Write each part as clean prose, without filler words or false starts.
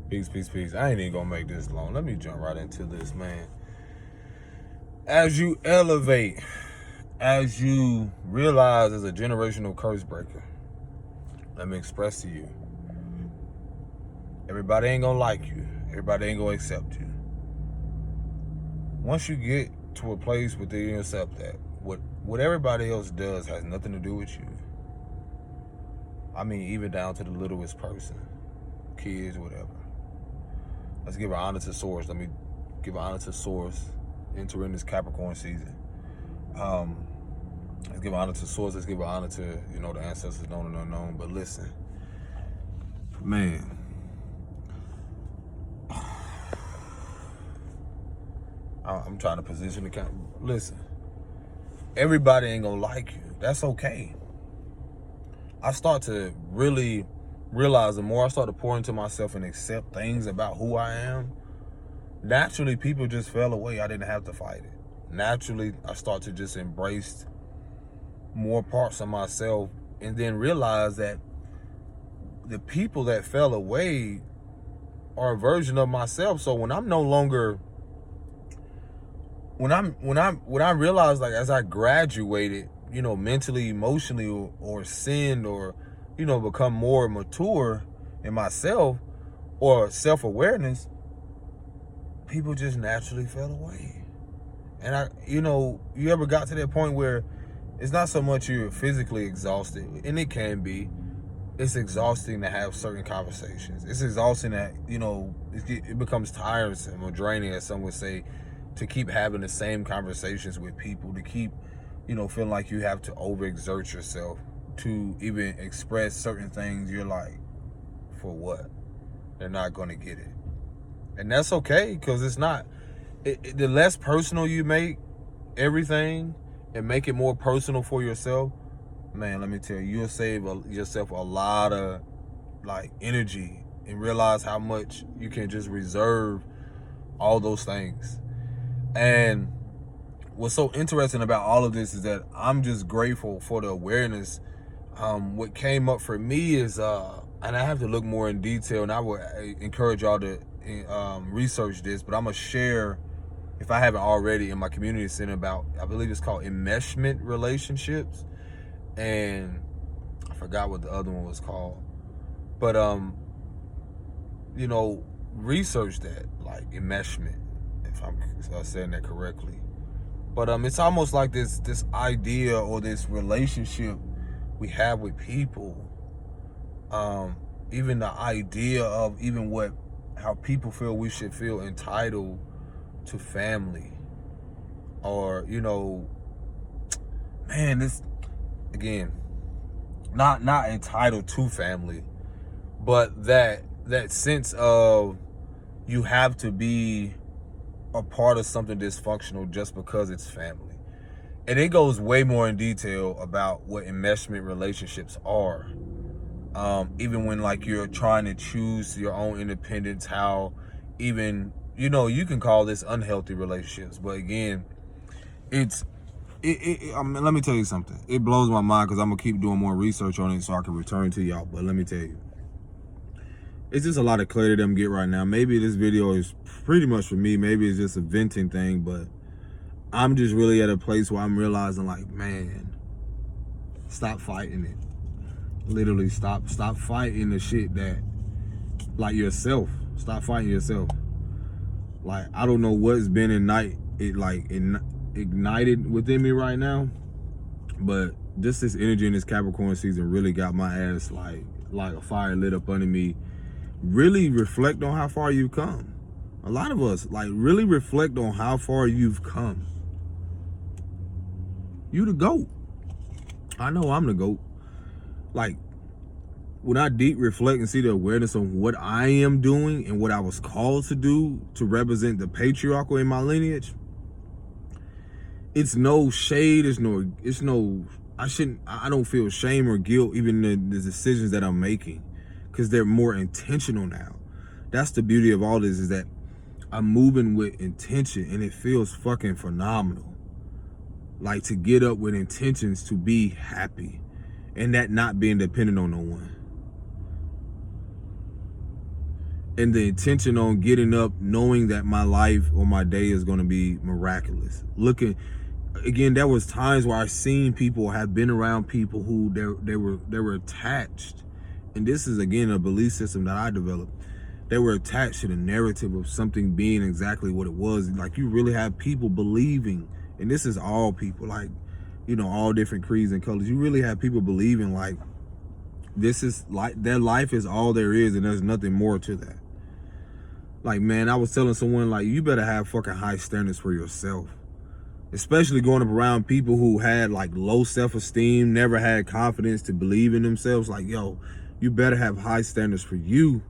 Peace, peace, peace. I ain't even gonna make this long. Let me jump right into this, man. As you elevate, as you realize as a generational curse breaker, let me express to you, everybody ain't gonna like you. Everybody ain't gonna accept you. Once you get to a place where they accept that, what everybody else does has nothing to do with you. I mean, even down to the littlest person, kids, whatever. Let's give an honor to source. Let me give an honor to source entering this Capricorn season. Let's give an honor to source. Let's give an honor to, the ancestors known and unknown. But listen, man, I'm trying to position the camera. Listen, everybody ain't gonna like you. That's okay. I start to really realize the more I start to pour into myself and accept things about who I am, naturally people just fell away. I didn't have to fight it. Naturally, I start to just embrace more parts of myself and then realize that the people that fell away are a version of myself. So when I'm no longer, when I realized, like, as I graduated, mentally, emotionally, or sinned, or become more mature in myself or self-awareness, people just naturally fell away. And you ever got to that point where it's not so much you're physically exhausted, and it can be. It's exhausting to have certain conversations. It's exhausting that, it becomes tiresome or draining, as some would say, to keep having the same conversations with people, to keep, feeling like you have to overexert yourself to even express certain things. You're like, for what? They're not going to get it. And that's okay, because it's not. The less personal you make everything and make it more personal for yourself, man, let me tell you, you'll save yourself a lot of energy and realize how much you can just reserve all those things. And what's so interesting about all of this is that I'm just grateful for the awareness. What came up for me is, and I have to look more in detail, and I would encourage y'all to research this, but I'm going to share, if I haven't already, in my community center about, I believe it's called enmeshment relationships. And I forgot what the other one was called. But, research that, like enmeshment, if I'm saying that correctly. But it's almost like this idea or this relationship we have with people. Even the idea of how people feel we should feel entitled to family. Or, man, this, again, not entitled to family, but that sense of you have to be a part of something dysfunctional just because it's family. And it goes way more in detail about what enmeshment relationships are. Even when you're trying to choose your own independence, how even, you can call this unhealthy relationships. But again, let me tell you something. It blows my mind, because I'm going to keep doing more research on it so I can return to y'all. But let me tell you, it's just a lot of clarity that I'm getting right now. Maybe this video is pretty much for me. Maybe it's just a venting thing, but I'm just really at a place where I'm realizing, man, stop fighting it. Literally stop fighting the shit that, yourself. Stop fighting yourself. I don't know what's been ignited within me right now, but just this energy in this Capricorn season really got my ass like a fire lit up under me. Really reflect on how far you've come. A lot of us really reflect on how far you've come. You the GOAT. I know I'm the GOAT. When I deep reflect and see the awareness of what I am doing and what I was called to do to represent the patriarchal in my lineage, it's no shade, I don't feel shame or guilt even the decisions that I'm making, because they're more intentional now. That's the beauty of all this, is that I'm moving with intention, and it feels fucking phenomenal. To get up with intentions to be happy, and that not being dependent on no one. and the intention on getting up knowing that my life or my day is going to be miraculous. Looking again, there was times where I seen people, have been around people who they were attached, and this is again a belief system that I developed. They were attached to the narrative of something being exactly what it was. Like, you really have people believing, and this is all people, like, you know, all different creeds and colors. You really have people believing like this is like their life is all there is, and there's nothing more to that. Like, man, I was telling someone, like, you better have fucking high standards for yourself. Especially going up around people who had like low self-esteem, never had confidence to believe in themselves. Like, yo, you better have high standards for you.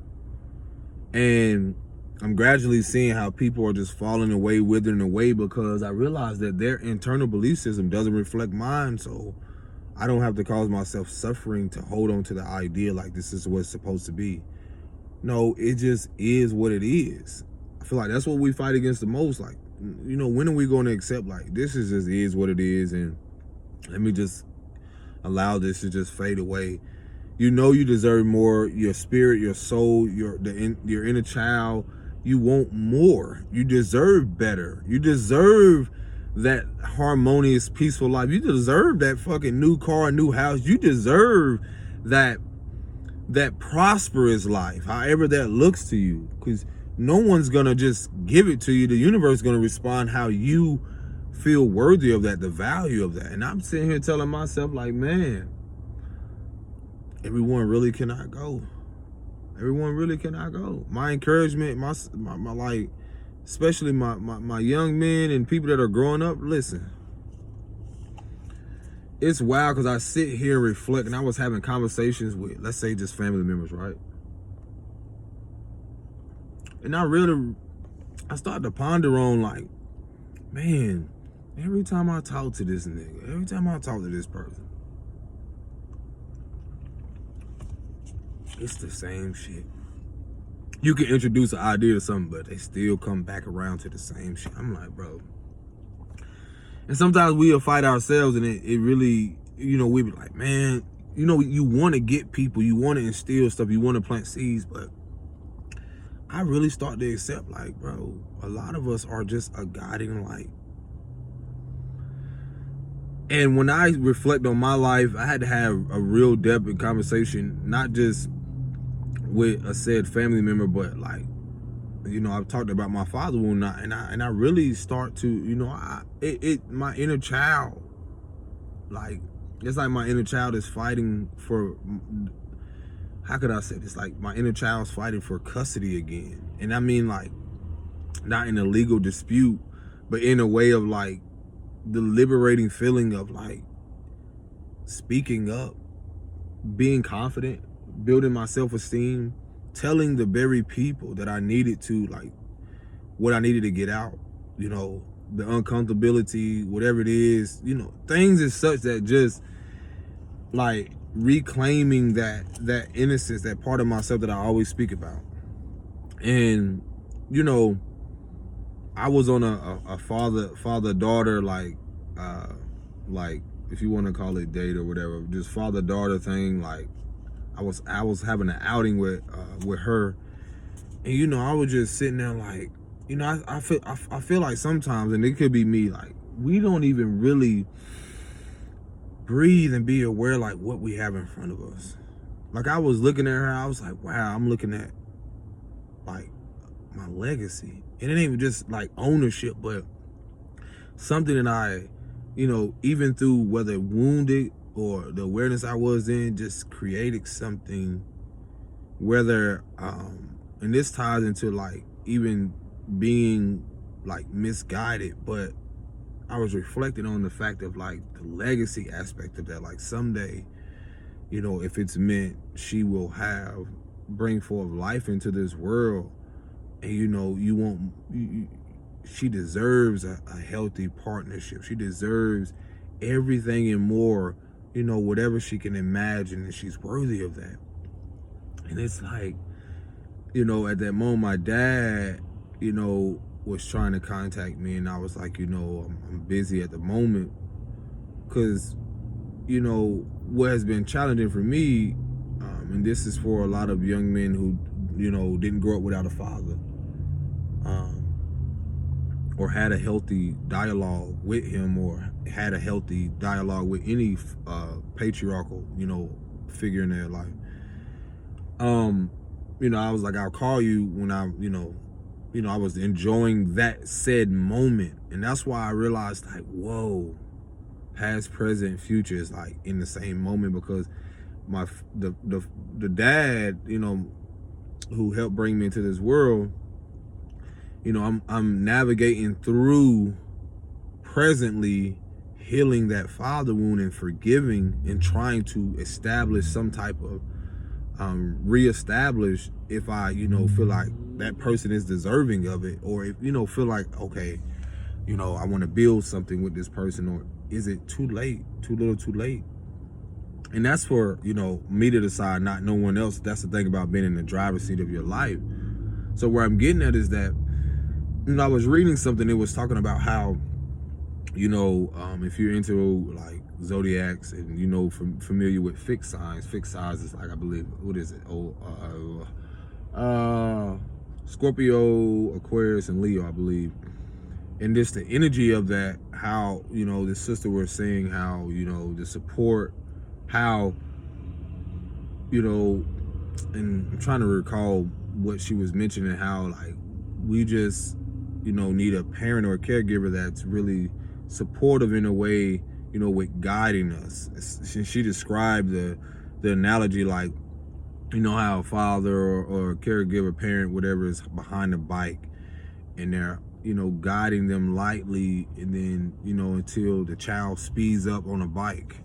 And I'm gradually seeing how people are just falling away, withering away, because I realize that their internal belief system doesn't reflect mine. So I don't have to cause myself suffering to hold on to the idea like this is what it's supposed to be. No, it just is what it is. I feel like that's what we fight against the most. Like, you know, when are we going to accept like this is what it is, and let me just allow this to just fade away? You know, you deserve more. Your spirit, your soul, your inner child, you want more. You deserve better. You deserve that harmonious, peaceful life. You deserve that fucking new car, new house. You deserve that prosperous life, however that looks to you, because no one's gonna just give it to you. The universe is gonna respond how you feel worthy of that, the value of that. And I'm sitting here telling myself, like, man, everyone really cannot go. Everyone really cannot go. My encouragement, my like, especially my young men and people that are growing up, listen. It's wild because I sit here and reflect, and I was having conversations with, let's say, just family members, right? And I started to ponder on, like, man, every time I talk to this nigga, every time I talk to this person, it's the same shit. You can introduce an idea to something, but they still come back around to the same shit. I'm like, bro. And sometimes we'll fight ourselves, and it really, you know, we be like, man, you know, you want to get people, you want to instill stuff, you want to plant seeds, but I really start to accept, like, bro, a lot of us are just a guiding light. And when I reflect on my life, I had to have a real depth in conversation, not just with a said family member, but like, you know, I've talked about my father wound, and I really start to, you know, my inner child, like, it's like my inner child is fighting for, how could I say this? Like, my inner child's fighting for custody again. And I mean, like, not in a legal dispute, but in a way of like the liberating feeling of like speaking up, being confident, building my self-esteem, telling the very people that I needed to, like, what I needed to get out, you know, the uncomfortability, whatever it is, you know, things as such that just like reclaiming that innocence, that part of myself that I always speak about. And, you know, I was on a father-daughter, like if you want to call it date or whatever, just father-daughter thing. Like, I was having an outing with her, and, you know, I was just sitting there like, you know, I feel like sometimes, and it could be me, like, we don't even really breathe and be aware like what we have in front of us. Like, I was looking at her, I was like, wow, I'm looking at like my legacy. And it ain't even just like ownership, but something that I, you know, even through whether wounded or the awareness I was in, just created something, whether and this ties into like even being like misguided, but I was reflecting on the fact of like the legacy aspect of that. Like, someday, you know, if it's meant, she will bring forth life into this world, and, you know, she deserves a healthy partnership. She deserves everything and more, you know, whatever she can imagine, and she's worthy of that. And it's like, you know, at that moment, my dad, you know, was trying to contact me, and I was like, you know, I'm busy at the moment, because, you know, what has been challenging for me, and this is for a lot of young men who didn't grow up without a father, or had a healthy dialogue with him, or had a healthy dialogue with any patriarchal, figure in their life. I was like, I'll call you when I was enjoying that said moment. And that's why I realized, like, whoa, past, present, future is like in the same moment, because the dad, who helped bring me into this world, I'm navigating through presently healing that father wound and forgiving and trying to establish some type of reestablish if I, feel like that person is deserving of it, or if, feel like, okay, I want to build something with this person, or is it too late, too little, too late? And that's for, me to decide, not no one else. That's the thing about being in the driver's seat of your life. So where I'm getting at is that, I was reading something that was talking about how, if you're into like zodiacs and familiar with fixed signs is like, I believe, what is it? Scorpio, Aquarius, and Leo, I believe. And just the energy of that, how, the sister was saying how, the support, how, and I'm trying to recall what she was mentioning, how like we just, need a parent or a caregiver that's really supportive in a way, with guiding us. She described the analogy like, how a father or a caregiver, parent, whatever, is behind the bike, and they're, guiding them lightly, and then, until the child speeds up on a bike.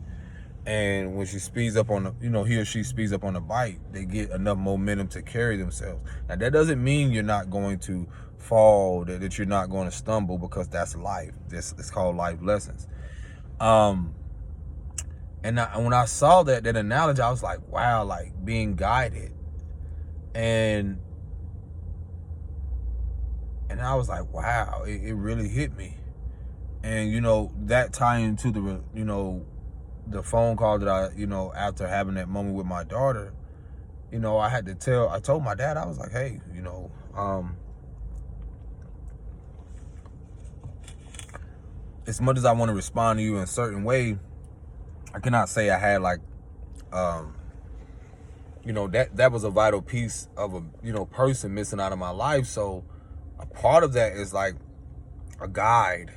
And when she speeds up on the, he or she speeds up on the bike, they get enough momentum to carry themselves. Now, that doesn't mean you're not going to fall, that you're not going to stumble, because that's life. It's called life lessons. And when I saw that analogy, I was like, wow, like being guided. And I was like, wow, it really hit me. And, that tie into the phone call that I, after having that moment with my daughter, I told my dad, I was like, hey, as much as I want to respond to you in a certain way, I cannot say I had like, that was a vital piece of a, person missing out of my life. So a part of that is like a guide.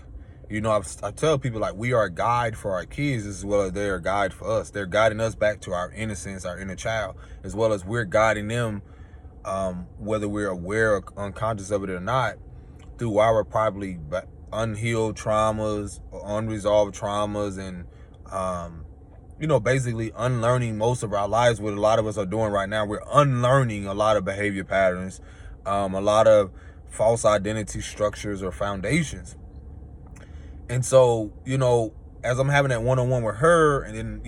I tell people, like, we are a guide for our kids as well as they're a guide for us. They're guiding us back to our innocence, our inner child, as well as we're guiding them, whether we're aware or unconscious of it or not, through our probably unhealed traumas or unresolved traumas, and basically unlearning most of our lives. What a lot of us are doing right now, we're unlearning a lot of behavior patterns, a lot of false identity structures or foundations. And so, as I'm having that one-on-one with her, and then,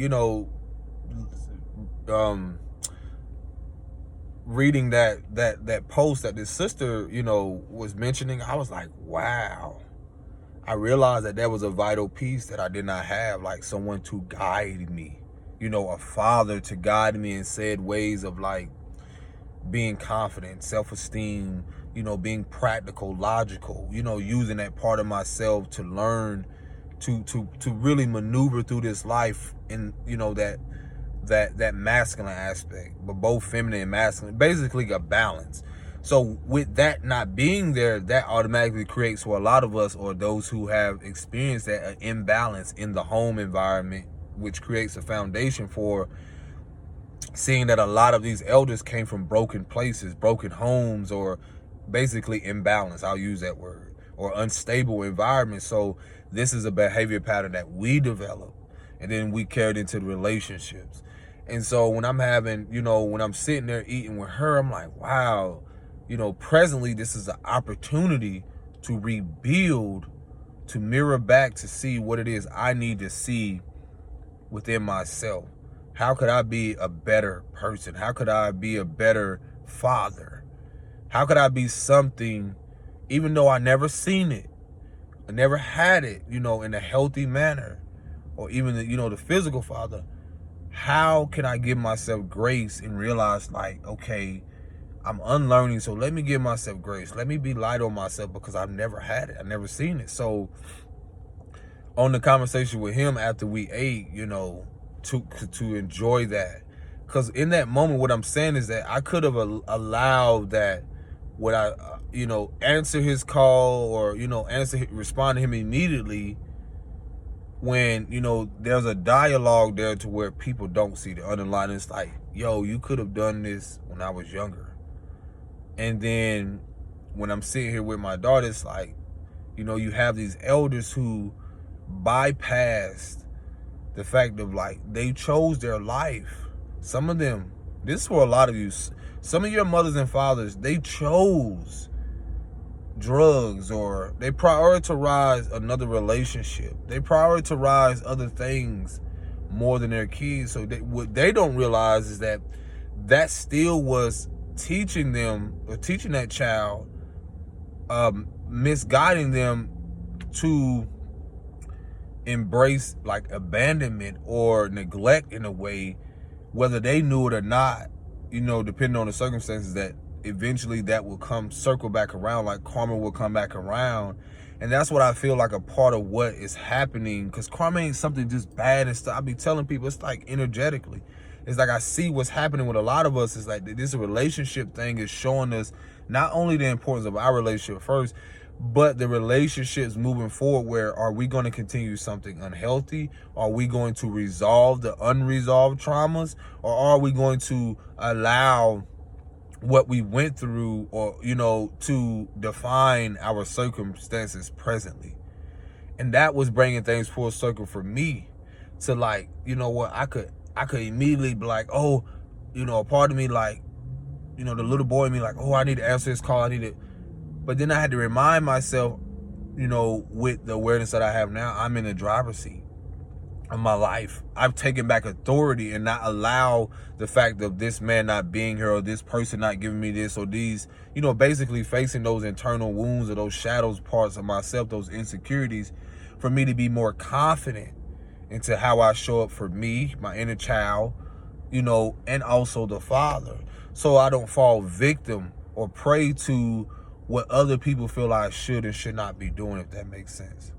reading that post that this sister, was mentioning, I was like, wow. I realized that was a vital piece that I did not have, like someone to guide me, a father to guide me in said ways of like being confident, self-esteem, being practical, logical, using that part of myself to learn to really maneuver through this life in, that masculine aspect, but both feminine and masculine, basically a balance. So with that not being there, that automatically creates for a lot of us, or those who have experienced that, an imbalance in the home environment, which creates a foundation for seeing that a lot of these elders came from broken places, broken homes, or basically imbalance, I'll use that word, or unstable environment. So this is a behavior pattern that we develop, and then we carried into the relationships. And so when I'm having, when I'm sitting there eating with her, I'm like, wow, presently this is an opportunity to rebuild, to mirror back, to see what it is I need to see within myself. How could I be a better person? How could I be a better father? How could I be something, even though I never seen it, I never had it, in a healthy manner, or even, the physical father? How can I give myself grace and realize, like, okay, I'm unlearning, so let me give myself grace. Let me be light on myself because I've never had it. I've never seen it. So on the conversation with him after we ate, to enjoy that. Because in that moment, what I'm saying is that I could have allowed that, would I, answer his call or, respond to him immediately when, there's a dialogue there to where people don't see the underlying. It's like, yo, you could have done this when I was younger. And then when I'm sitting here with my daughter, it's like, you have these elders who bypassed the fact of like, they chose their life. Some of them, this is for a lot of you, some of your mothers and fathers, they chose drugs, or they prioritize another relationship. They prioritize other things more than their kids. So what they don't realize is that still was teaching them, or teaching that child, misguiding them to embrace like abandonment or neglect in a way, whether they knew it or not, depending on the circumstances, that eventually that will circle back around, like karma will come back around. And that's what I feel like a part of what is happening, because karma ain't something just bad and stuff. I be telling people, it's like energetically. It's like I see what's happening with a lot of us. It's like this relationship thing is showing us not only the importance of our relationship first, but the relationships moving forward. Where are we going to continue something unhealthy? Are we going to resolve the unresolved traumas? Or are we going to allow what we went through, or, to define our circumstances presently? And that was bringing things full circle for me to like, what, I could immediately be like, oh, a part of me, like, the little boy in me, like, oh, I need to answer this call. But then I had to remind myself, with the awareness that I have now, I'm in the driver's seat of my life. I've taken back authority and not allow the fact of this man not being here, or this person not giving me this, or these, basically facing those internal wounds or those shadows parts of myself, those insecurities, for me to be more confident into how I show up for me, my inner child, and also the father. So I don't fall victim or prey to what other people feel I should and should not be doing, if that makes sense.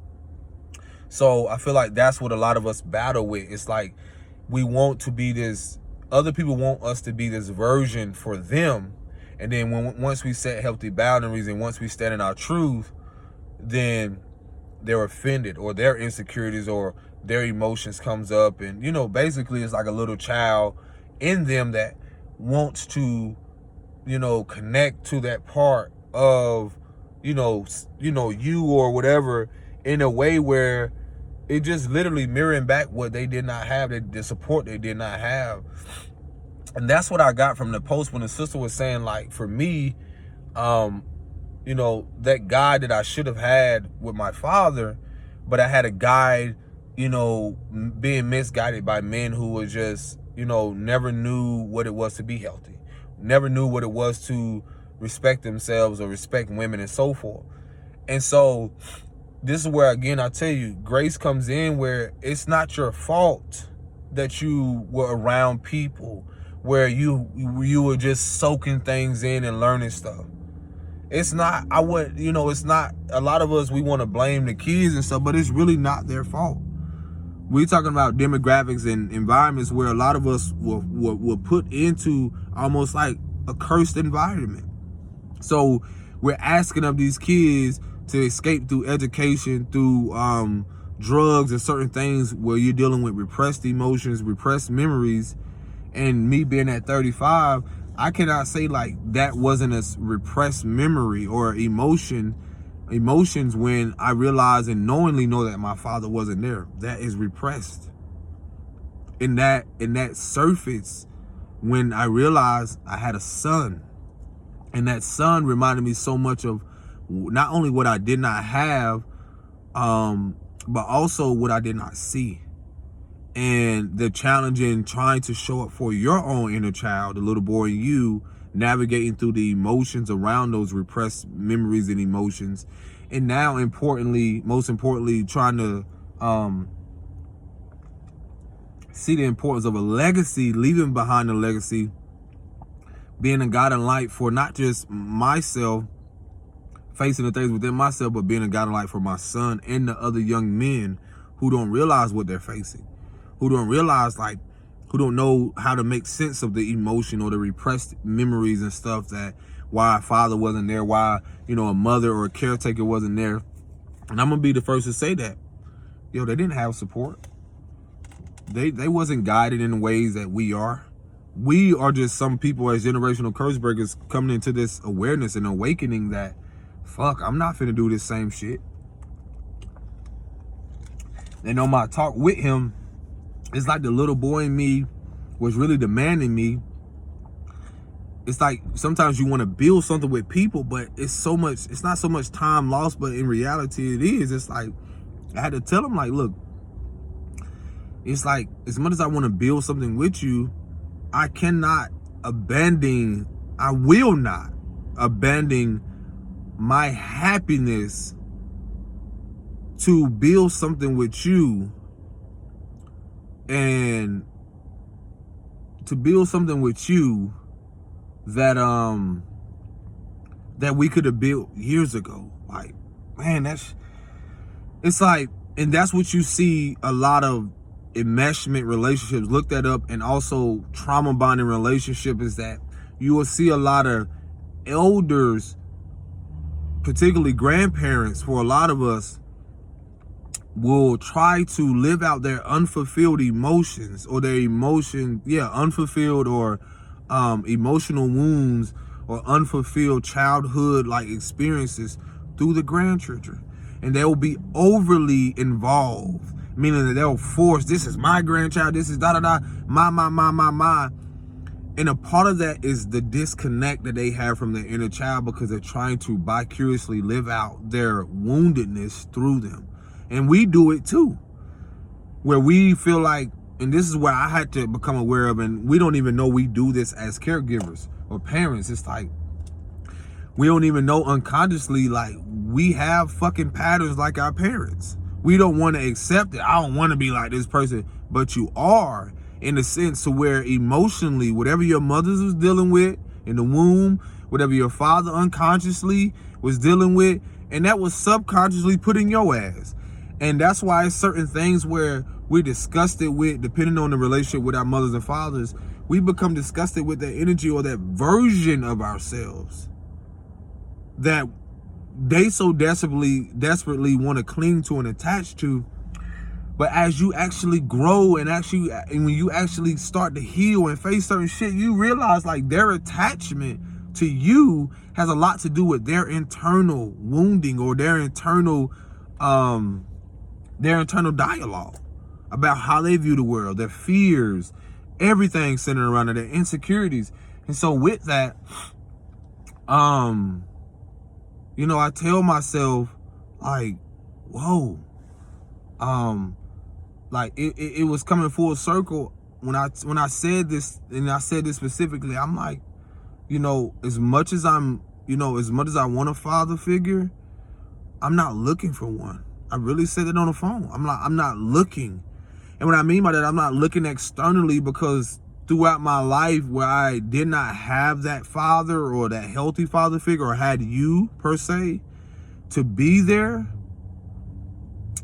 So I feel like that's what a lot of us battle with. It's like we want to be this, other people want us to be this version for them. And then once we set healthy boundaries and once we stand in our truth, then they're offended, or their insecurities or their emotions comes up. And, basically it's like a little child in them that wants to, connect to that part of, you or whatever, in a way where it just literally mirroring back what they did not have, the support they did not have. And that's what I got from the post when the sister was saying, like, for me, that guide that I should have had with my father, but I had a guide, being misguided by men who was just, never knew what it was to be healthy, never knew what it was to respect themselves or respect women and so forth. And so this is where, again, I tell you, grace comes in, where it's not your fault that you were around people where you were just soaking things in and learning stuff. It's not, it's not, a lot of us, we want to blame the kids and stuff, but it's really not their fault. We're talking about demographics and environments where a lot of us were put into almost like a cursed environment. So we're asking of these kids to escape through education, through drugs and certain things where you're dealing with repressed emotions, repressed memories. And me being at 35, I cannot say like that wasn't a repressed memory or emotions when I realize and knowingly know that my father wasn't there. That is repressed. In that surface, when I realized I had a son, and that son reminded me so much of not only what I did not have, but also what I did not see. And the challenge in trying to show up for your own inner child, the little boy in you, navigating through the emotions around those repressed memories and emotions. And now, most importantly, trying to see the importance of a legacy, leaving behind a legacy being a guiding light for not just myself, facing the things within myself, but being a guiding light for my son and the other young men who don't realize what they're facing, who don't realize, like, who don't know how to make sense of the emotion or the repressed memories and stuff, that why a father wasn't there, why, you know, a mother or a caretaker wasn't there. And I'm gonna be the first to say that, yo, they didn't have support. They wasn't guided in the ways that we are. We are just some people as generational curse breakers coming into this awareness and awakening that, fuck, I'm not finna do this same shit. And on my talk with him, it's like the little boy in me was really demanding me. It's like sometimes you want to build something with people, but it's not so much time lost, but in reality it is. It's like I had to tell him, like, look, it's like, as much as I want to build something with you, I will not abandon my happiness to build something with you, and to build something with you that that we could have built years ago. Like, man, it's like, and that's what you see a lot of enmeshment relationships. Look that up. And also trauma bonding relationship is that you will see a lot of elders, particularly grandparents, for a lot of us, will try to live out their unfulfilled emotions or their unfulfilled or emotional wounds or unfulfilled childhood like experiences through the grandchildren. And they will be overly involved, meaning that they'll force, this is my grandchild, this is my. And a part of that is the disconnect that they have from their inner child, because they're trying to vicariously live out their woundedness through them. And we do it too, where we feel like, and this is where I had to become aware of, and we don't even know we do this as caregivers or parents. It's like, we don't even know unconsciously, like, we have fucking patterns like our parents. We don't want to accept it. I don't want to be like this person, but you are, in a sense, to where emotionally, whatever your mother was dealing with in the womb, whatever your father unconsciously was dealing with, and that was subconsciously put in your ass. And that's why it's certain things where we're disgusted with, depending on the relationship with our mothers and fathers, we become disgusted with that energy or that version of ourselves that they so desperately want to cling to and attach to. But as you actually grow and when you actually start to heal and face certain shit, you realize, like, their attachment to you has a lot to do with their internal wounding or their internal dialogue about how they view the world, their fears, everything centered around their insecurities. And so with that, you know, I tell myself, like, whoa, like it was coming full circle when I said this, and I said this specifically. I'm like, you know, as much as I want a father figure, I'm not looking for one. I really said it on the phone. I'm not looking. And what I mean by that, I'm not looking externally, because throughout my life where I did not have that father or that healthy father figure, or had you per se to be there,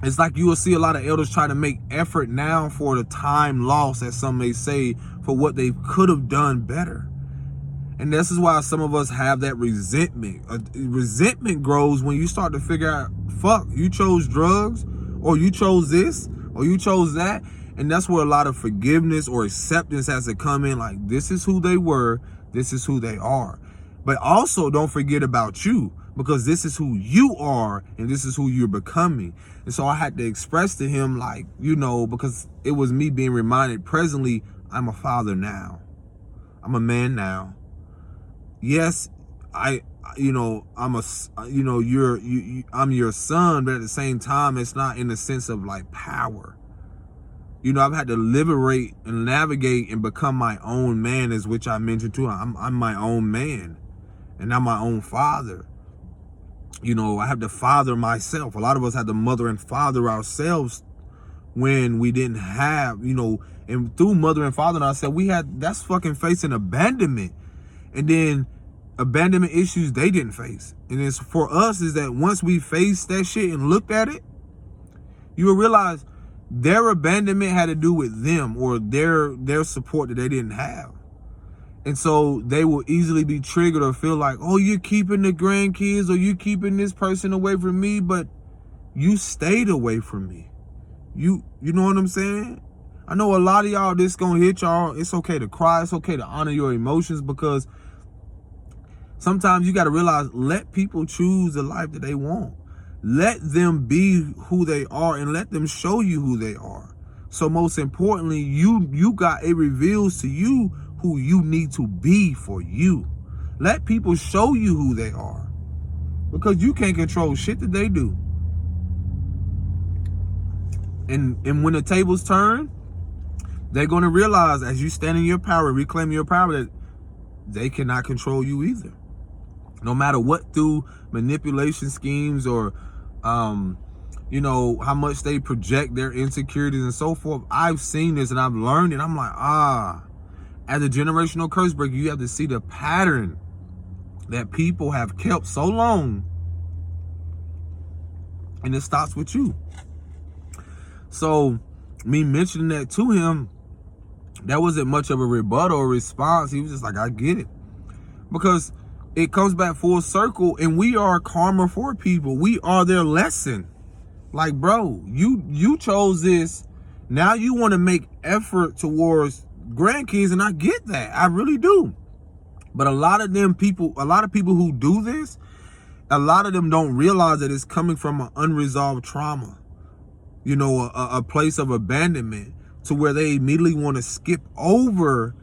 it's like you will see a lot of elders try to make effort now for the time lost, as some may say, for what they could have done better. And this is why some of us have that resentment. Resentment grows when you start to figure out, fuck, you chose drugs, or you chose this, or you chose that. And that's where a lot of forgiveness or acceptance has to come in. Like, this is who they were, this is who they are. But also don't forget about you, because this is who you are and this is who you're becoming. And so I had to express to him, like, you know, because it was me being reminded presently, I'm a father now. I'm a man now. Yes, I'm your son, but at the same time, it's not in the sense of like power. You know, I've had to liberate and navigate and become my own man, as which I mentioned too. I'm my own man, and I'm my own father. You know, I have to father myself. A lot of us had to mother and father ourselves when we didn't have, you know, and through mother and father ourselves, that's fucking facing abandonment. And then abandonment issues they didn't face. And it's for us is that once we faced that shit and looked at it, you will realize their abandonment had to do with them or their support that they didn't have. And so they will easily be triggered or feel like, oh, you're keeping the grandkids or you're keeping this person away from me, but you stayed away from me. You know what I'm saying? I know a lot of y'all, this gonna hit y'all. It's okay to cry. It's okay to honor your emotions, because sometimes you got to realize, let people choose the life that they want. Let them be who they are and let them show you who they are. So most importantly, it reveals to you who you need to be for you. Let people show you who they are, because you can't control shit that they do. And when the tables turn, they're going to realize, as you stand in your power, reclaim your power, that they cannot control you either. No matter what, through manipulation schemes or, how much they project their insecurities and so forth. I've seen this and I've learned it. I'm like, as a generational curse breaker, you have to see the pattern that people have kept so long, and it starts with you. So me mentioning that to him, that wasn't much of a rebuttal or response. He was just like, I get it. Because it comes back full circle, and we are karma for people. We are their lesson. Like, bro, you chose this. Now you want to make effort towards grandkids, and I get that. I really do. But a lot of people who do this, a lot of them don't realize that it's coming from an unresolved trauma. A place of abandonment, to where they immediately want to skip over,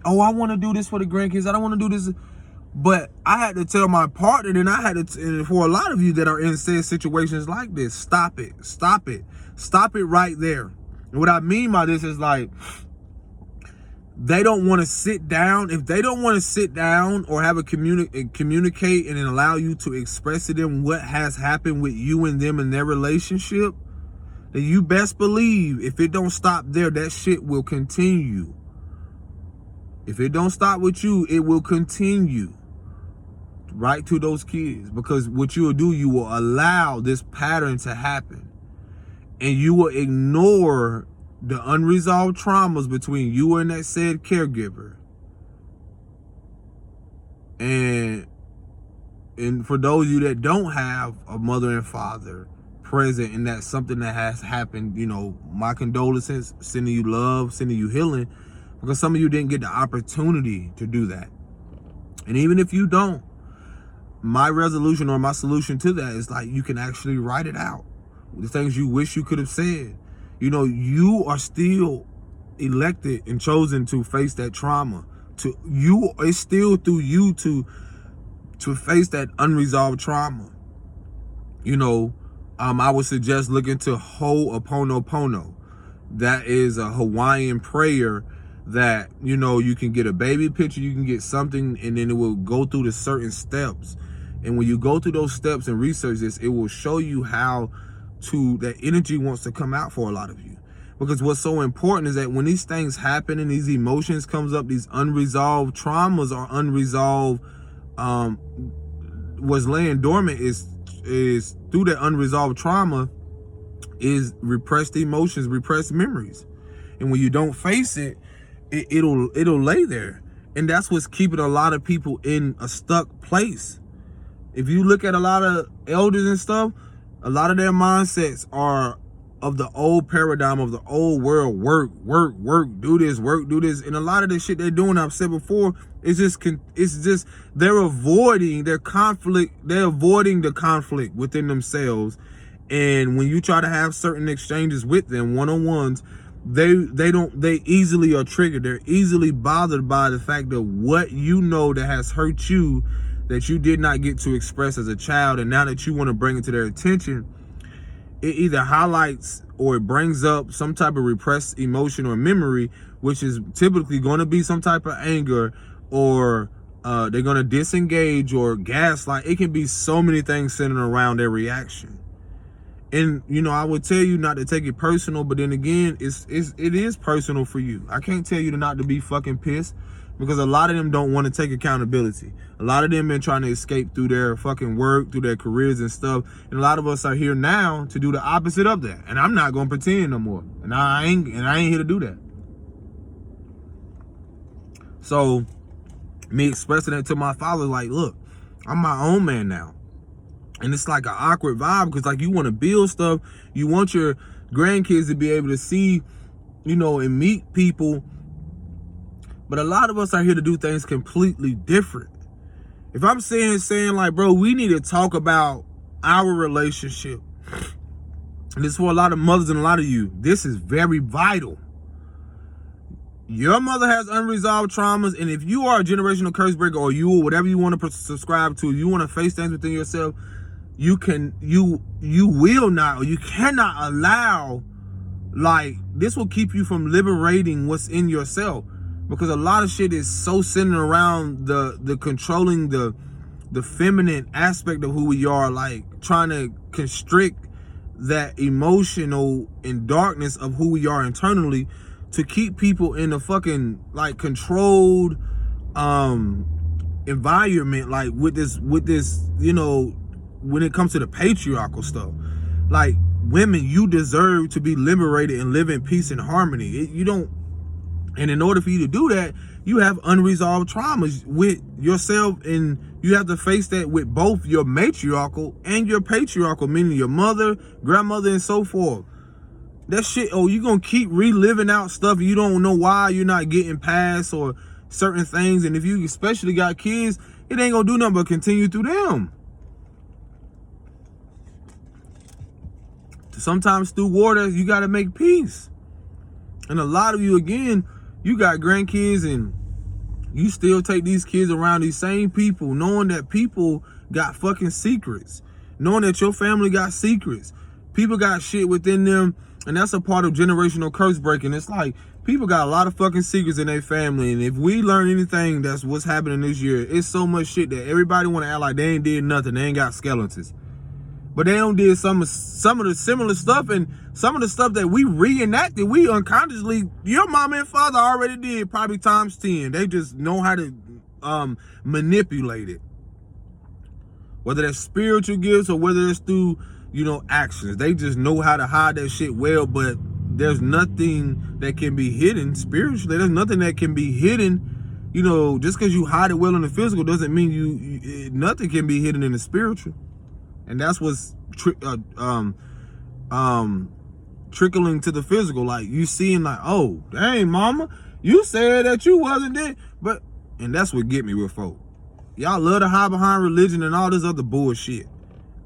oh, I want to do this for the grandkids. I don't want to do this. But I had to tell my partner, and for a lot of you that are in said situations like this, stop it right there. And what I mean by this is, like, they don't want to sit down. If they don't want to sit down or have a communicate and allow you to express to them what has happened with you and them in their relationship, then you best believe, if it don't stop there, that shit will continue. If it don't stop with you, it will continue right to those kids. Because what you will do, you will allow this pattern to happen, and you will ignore the unresolved traumas between you and that said caregiver. And for those of you that don't have a mother and father present, and that's something that has happened, my condolences, sending you love, sending you healing, because some of you didn't get the opportunity to do that. And even if you don't, my resolution or my solution to that is, like, you can actually write it out. The things you wish you could have said. You are still elected and chosen to face that trauma. It's still through you to face that unresolved trauma. I would suggest looking to Ho'oponopono. That is a Hawaiian prayer that, you can get a baby picture, you can get something, and then it will go through the certain steps. And when you go through those steps and research this, it will show you how that energy wants to come out for a lot of you. Because what's so important is that when these things happen and these emotions comes up, these unresolved traumas or unresolved, what's laying dormant is through that unresolved trauma is repressed emotions, repressed memories. And when you don't face it, it'll lay there. And that's what's keeping a lot of people in a stuck place. If you look at a lot of elders and stuff, a lot of their mindsets are of the old paradigm of the old world. Work, do this, do this. And a lot of the shit they're doing, I've said before, it's just they're avoiding their conflict. They're avoiding the conflict within themselves. And when you try to have certain exchanges with them, one-on-ones, they easily are triggered. They're easily bothered by the fact that what that has hurt you, that you did not get to express as a child, and now that you want to bring it to their attention, it either highlights or it brings up some type of repressed emotion or memory, which is typically going to be some type of anger, or they're going to disengage or gaslight. It can be so many things centered around their reaction. And I would tell you not to take it personal, but then again, it is personal for you. I can't tell you not to be fucking pissed. Because a lot of them don't want to take accountability. A lot of them been trying to escape through their fucking work, through their careers and stuff. And a lot of us are here now to do the opposite of that. And I'm not gonna pretend no more. And I ain't here to do that. So me expressing that to my father, like, look, I'm my own man now. And it's like an awkward vibe because like you want to build stuff. You want your grandkids to be able to see, you know, and meet people. But a lot of us are here to do things completely different. If I'm saying like, bro, we need to talk about our relationship. And this is for a lot of mothers and a lot of you. This is very vital. Your mother has unresolved traumas. And if you are a generational curse breaker or you or whatever you want to subscribe to, you want to face things within yourself, you will not, or you cannot allow, like, this will keep you from liberating what's in yourself. Because a lot of shit is so centered around the controlling the feminine aspect of who we are, like trying to constrict that emotional and darkness of who we are internally to keep people in a fucking like controlled environment, like with this, you know, when it comes to the patriarchal stuff. Like, women, you deserve to be liberated and live in peace and harmony. You don't. And in order for you to do that, you have unresolved traumas with yourself, and you have to face that with both your matriarchal and your patriarchal, meaning your mother, grandmother, and so forth. That shit, you're going to keep reliving out stuff you don't know why you're not getting past or certain things. And if you especially got kids, it ain't going to do nothing but continue through them. Sometimes through water, you got to make peace. And a lot of you, again, you got grandkids and you still take these kids around these same people, knowing that people got fucking secrets, knowing that your family got secrets. People got shit within them, and that's a part of generational curse breaking. It's like people got a lot of fucking secrets in their family, and if we learn anything, that's what's happening this year. It's so much shit that everybody want to act like they ain't did nothing. They ain't got skeletons. But they don't did some of the similar stuff, and some of the stuff that we reenacted, we unconsciously, your mama and father already did, probably times 10. They just know how to manipulate it. Whether that's spiritual gifts or whether it's through, you know, actions. They just know how to hide that shit well, but there's nothing that can be hidden spiritually. There's nothing that can be hidden, you know, just because you hide it well in the physical doesn't mean nothing can be hidden in the spiritual. And that's what's trickling to the physical. Like, you seeing like, oh, dang, mama, you said that you wasn't there. And that's what get me with folk. Y'all love to hide behind religion and all this other bullshit.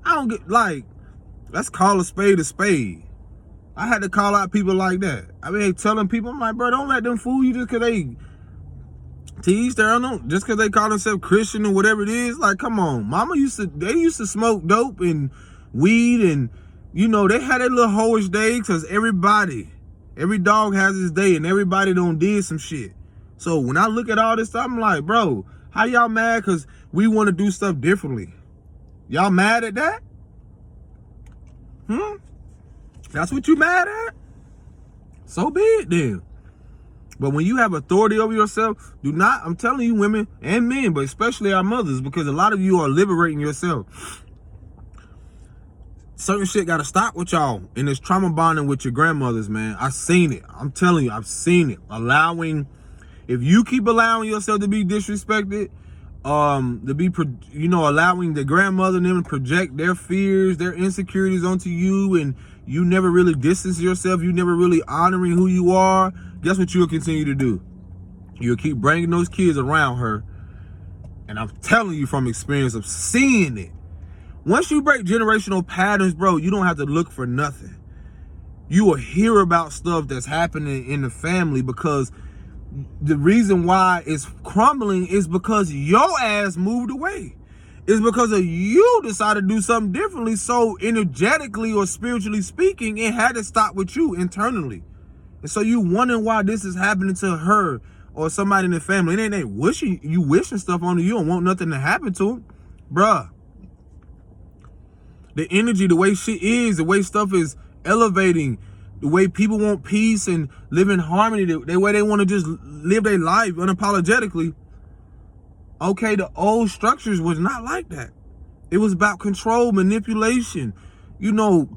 I don't get, like, let's call a spade a spade. I had to call out people like that. I mean, telling people, I'm like, bro, don't let them fool you just because they tease their own, just because they call themselves Christian or whatever it is. Like, come on, mama used to smoke dope and weed, and you know, they had their little hoish day, because every dog has his day, and everybody done did some shit. So when I look at all this stuff, I'm like, bro, how y'all mad because we want to do stuff differently? Y'all mad at that? That's what you mad at? So be it then. But when you have authority over yourself, do not, I'm telling you, women and men, but especially our mothers, because a lot of you are liberating yourself. Certain shit got to stop with y'all in this trauma bonding with your grandmothers, man. I've seen it. I'm telling you, I've seen it. If you keep allowing yourself to be disrespected, to be, you know, allowing the grandmother and them to project their fears, their insecurities onto you, and you never really distance yourself, you never really honoring who you are, guess what you'll continue to do? You'll keep bringing those kids around her. And I'm telling you from experience of seeing it. Once you break generational patterns, bro, you don't have to look for nothing. You will hear about stuff that's happening in the family, because the reason why it's crumbling is because your ass moved away. It's because of you decided to do something differently. So energetically or spiritually speaking, it had to stop with you internally. And so you wondering why this is happening to her or somebody in the family. And they wishing stuff on you and want nothing to happen to them. Bruh. The energy, the way shit is, the way stuff is elevating, the way people want peace and live in harmony, the way they want to just live their life unapologetically. Okay, the old structures was not like that. It was about control, manipulation, you know,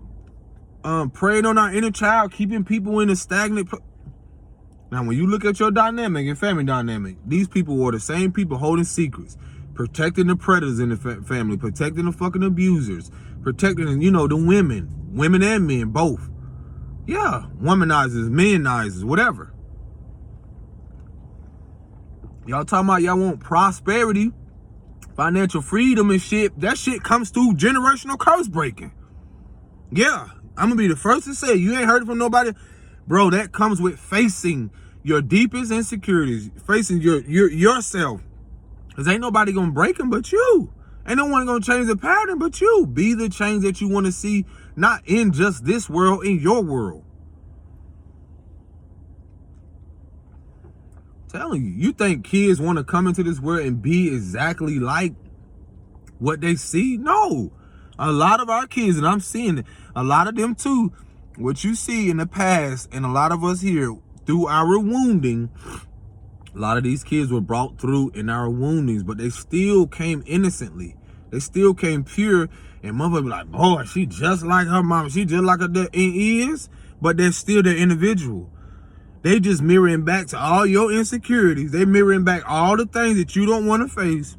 preying on our inner child, keeping people in a stagnant. Now, when you look at your dynamic and family dynamic, these people were the same people holding secrets, protecting the predators in the family, protecting the fucking abusers, protecting, you know, the women and men, both. Yeah, womanizers, menizers, whatever. Y'all talking about y'all want prosperity, financial freedom and shit. That shit comes through generational curse breaking. Yeah, I'm gonna be the first to say, you ain't heard it from nobody. Bro, that comes with facing your deepest insecurities, facing yourself. Because ain't nobody gonna break them but you. Ain't no one gonna change the pattern but you. Be the change that you want to see, not in just this world, in your world. I'm telling you, you think kids want to come into this world and be exactly like what they see? No. A lot of our kids, and I'm seeing it, a lot of them too, what you see in the past, and a lot of us here, through our wounding, a lot of these kids were brought through in our woundings, but they still came innocently. They still came pure, and mother be like, boy, she just like her mom. She just like her dad. It is, but they're still their individual. They just mirroring back to all your insecurities. They mirroring back all the things that you don't want to face,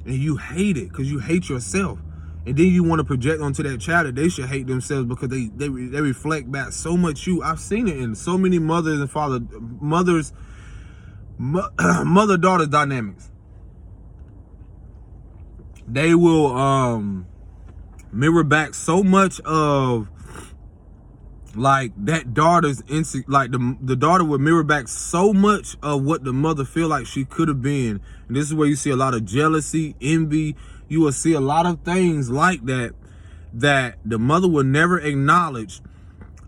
and you hate it because you hate yourself. And then you want to project onto that child that they should hate themselves because they reflect back so much you. I've seen it in so many mothers and mother-daughter dynamics. They will mirror back so much of like that daughter's like the daughter would mirror back so much of what the mother feel like she could have been. And this is where you see a lot of jealousy, envy. You will see a lot of things like that the mother will never acknowledge,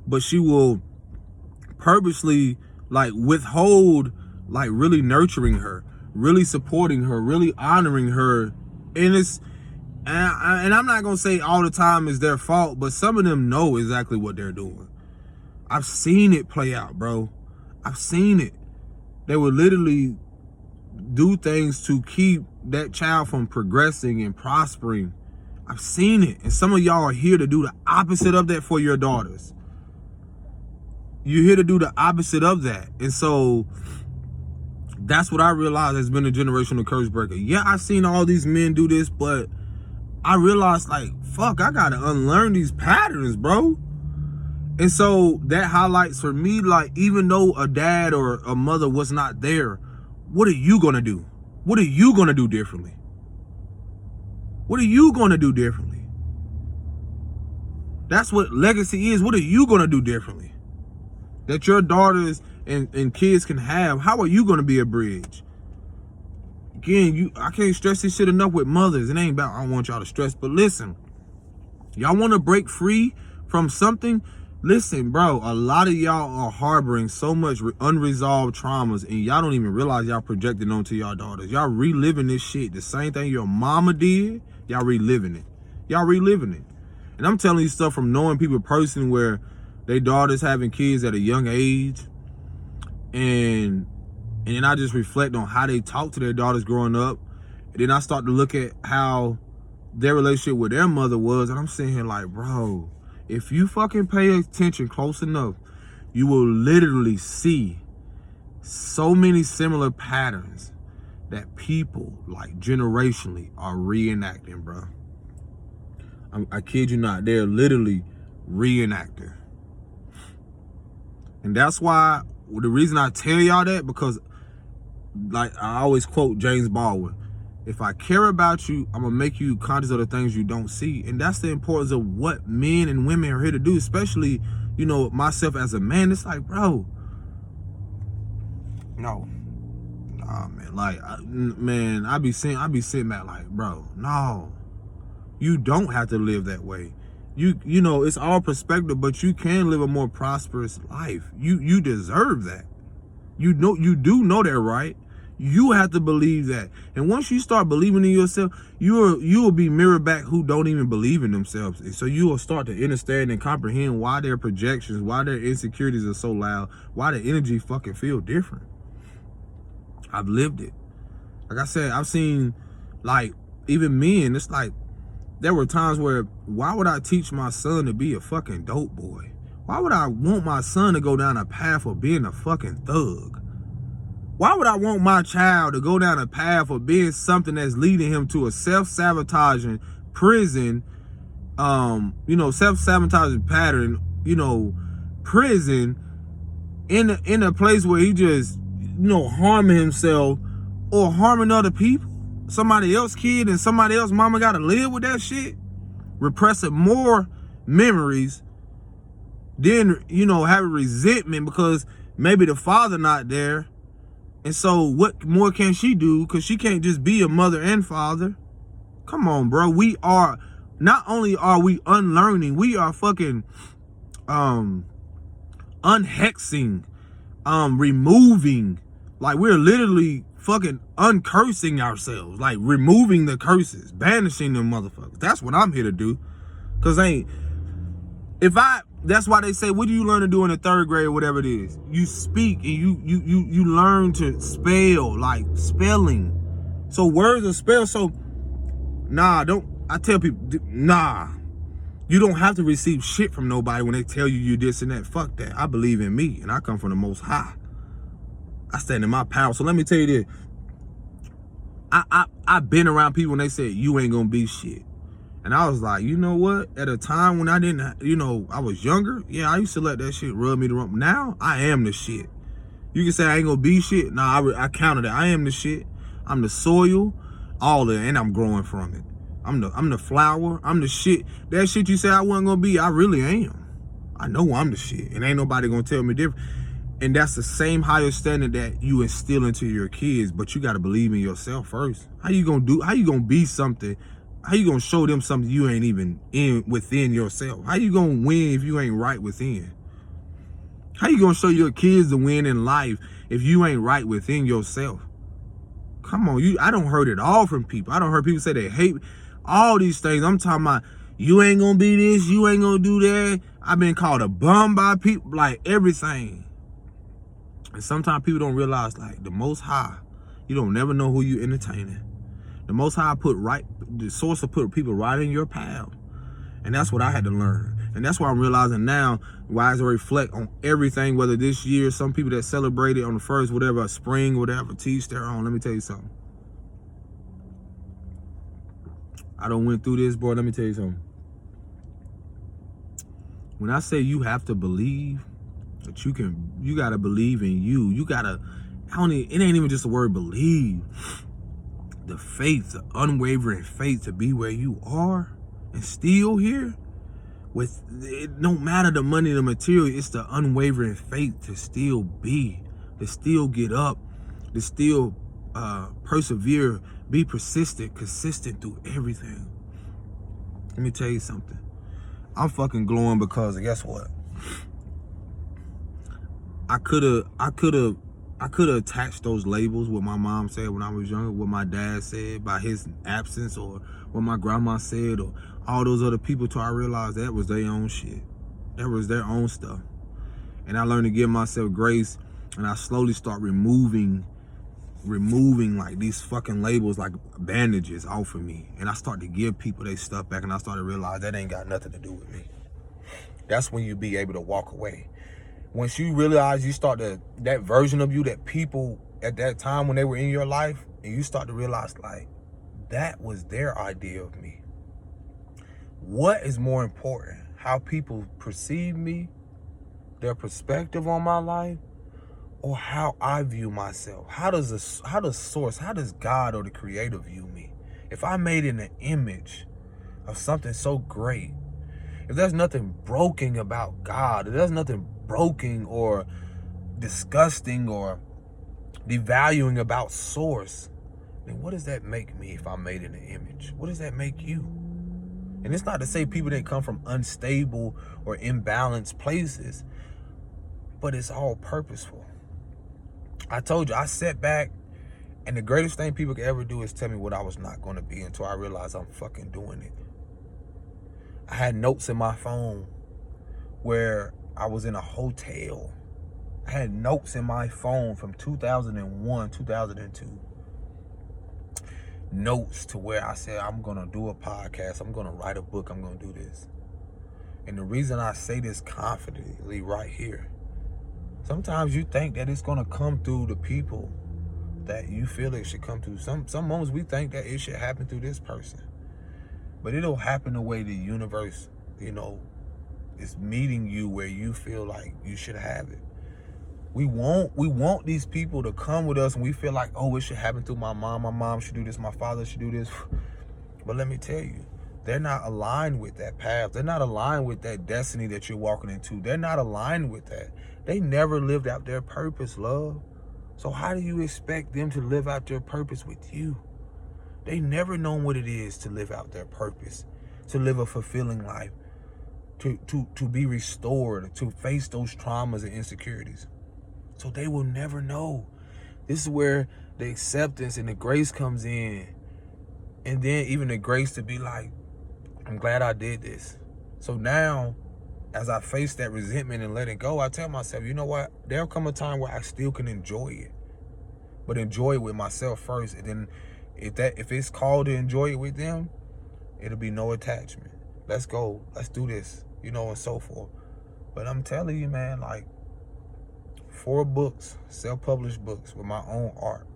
but she will purposely like withhold, like really nurturing her, really supporting her, really honoring her. And I'm not gonna say all the time is their fault, but some of them know exactly what they're doing. I've seen it play out, bro. I've seen it. They would literally do things to keep that child from progressing and prospering. I've seen it. And some of y'all are here to do the opposite of that for your daughters. You're here to do the opposite of that. And so that's what I realized has been a generational curse breaker. Yeah, I've seen all these men do this, but I realized, like, fuck, I gotta unlearn these patterns, bro. And so that highlights for me, like, even though a dad or a mother was not there, what are you gonna do? What are you gonna do differently? What are you gonna do differently? That's what legacy is. What are you gonna do differently that your daughters and kids can have? How are you gonna be a bridge? Again, I can't stress this shit enough with mothers. It ain't about I don't want y'all to stress, but listen, y'all want to break free from something? Listen, bro, a lot of y'all are harboring so much unresolved traumas, and y'all don't even realize y'all projecting onto y'all daughters. Y'all reliving this shit. The same thing your mama did, y'all reliving it. Y'all reliving it. And I'm telling you stuff from knowing people personally where their daughters having kids at a young age, and then I just reflect on how they talk to their daughters growing up. And then I start to look at how their relationship with their mother was, and I'm sitting here like, bro, if you fucking pay attention close enough, you will literally see so many similar patterns that people, like, generationally are reenacting, bro. I kid you not, they're literally reenacting. And that's why, the reason I tell y'all that, because, like, I always quote James Baldwin, if I care about you, I'm going to make you conscious of the things you don't see. And that's the importance of what men and women are here to do, especially, you know, myself as a man. It's like, bro, no. Nah, man. Like, I be sitting back like, bro, no. You don't have to live that way. You know, it's all perspective, but you can live a more prosperous life. You deserve that. You do know that, right? You have to believe that. And once you start believing in yourself, you will be mirrored back who don't even believe in themselves. And so you will start to understand and comprehend why their projections, why their insecurities are so loud, why the energy fucking feel different. I've lived it. Like I said, I've seen, like, even men, it's like, there were times where, why would I teach my son to be a fucking dope boy? Why would I want my son to go down a path of being a fucking thug? Why would I want my child to go down a path of being something that's leading him to a self-sabotaging prison, self-sabotaging pattern, prison in a place where he just, harming himself or harming other people? Somebody else's kid and somebody else's mama gotta live with that shit, repressing more memories, then, having resentment because maybe the father not there. And so what more can she do? Because she can't just be a mother and father. Come on, bro. We are, not only are we unlearning, we are fucking unhexing, removing. Like, we're literally fucking uncursing ourselves. Like, removing the curses, banishing them motherfuckers. That's what I'm here to do. Because that's why they say, what do you learn to do in the 3rd grade or whatever it is? You speak and you learn to spell, like spelling. So words are spelled. So I tell people, you don't have to receive shit from nobody when they tell you this and that. Fuck that. I believe in me and I come from the Most High. I stand in my power. So let me tell you this. I've been around people and they said, you ain't gonna be shit. And I was like, you know what? At a time when I didn't, I was younger. Yeah, I used to let that shit rub me the wrong. Now I am the shit. You can say I ain't gonna be shit. Nah, I counted it. I am the shit. I'm the soil, all of it, and I'm growing from it. I'm the flower. I'm the shit. That shit you say I wasn't gonna be, I really am. I know I'm the shit, and ain't nobody gonna tell me different. And that's the same higher standard that you instill into your kids, but you gotta believe in yourself first. How you gonna be something? How you gonna show them something you ain't even within yourself? How you gonna win if you ain't right within? How you gonna show your kids to win in life if you ain't right within yourself? Come on, I don't heard it all from people. I don't heard people say they hate all these things. I'm talking about, you ain't gonna be this, you ain't gonna do that. I've been called a bum by people, like everything. And sometimes people don't realize, like, the Most High, you don't never know who you entertaining. The Most High the source will put people right in your path. And that's what I had to learn. And that's why I'm realizing now, why I reflect on everything, whether this year, some people that celebrated on the 1st, whatever, spring, whatever, teach their own. Let me tell you something. I done went through this, boy. Let me tell you something. When I say you have to believe that you gotta believe in you. You gotta, it ain't even just the word believe. The faith, the unwavering faith to be where you are and still here. With it, no matter the money, the material, it's the unwavering faith to still be, to still get up, to still persevere, be persistent, consistent through everything. Let me tell you something. I'm fucking glowing because guess what? I could have attached those labels, what my mom said when I was younger, what my dad said by his absence, or what my grandma said, or all those other people, till I realized that was their own shit. That was their own stuff. And I learned to give myself grace, and I slowly start removing like these fucking labels like bandages off of me. And I start to give people their stuff back, and I started to realize that ain't got nothing to do with me. That's when you be able to walk away. Once you realize you start that version of you that people at that time when they were in your life, and you start to realize, like, that was their idea of me. What is more important? How people perceive me, their perspective on my life, or how I view myself? How does God or the Creator view me? If I made in the image of something so great, if there's nothing broken about God, if there's nothing broken or disgusting or devaluing about source, then what does that make me if I'm made in the image? What does that make you? And it's not to say people that come from unstable or imbalanced places, but it's all purposeful. I told you, I sat back And the greatest thing people could ever do is tell me what I was not going to be until I realized I'm fucking doing it. I had notes in my phone where I was in a hotel. I had notes in my phone from 2001, 2002. Notes to where I said, I'm going to do a podcast. I'm going to write a book. I'm going to do this. And the reason I say this confidently right here, sometimes you think that it's going to come through the people that you feel it should come through. Some moments we think that it should happen through this person. But it'll happen the way the universe, is meeting you where you feel like you should have it. We want these people to come with us, and we feel like, oh, it should happen through my mom. My mom should do this. My father should do this. But let me tell you, they're not aligned with that path. They're not aligned with that destiny that you're walking into. They're not aligned with that. They never lived out their purpose, love. So how do you expect them to live out their purpose with you? They never known what it is to live out their purpose, to live a fulfilling life, to be restored, to face those traumas and insecurities. So they will never know. This is where the acceptance and the grace comes in. And then even the grace to be like, I'm glad I did this. So now, as I face that resentment and let it go, I tell myself, you know what? There'll come a time where I still can enjoy it. But enjoy it with myself first. And then if it's called to enjoy it with them, it'll be no attachment. Let's go. Let's do this. And so forth. But I'm telling you, man, like 4 books, self-published books with my own art.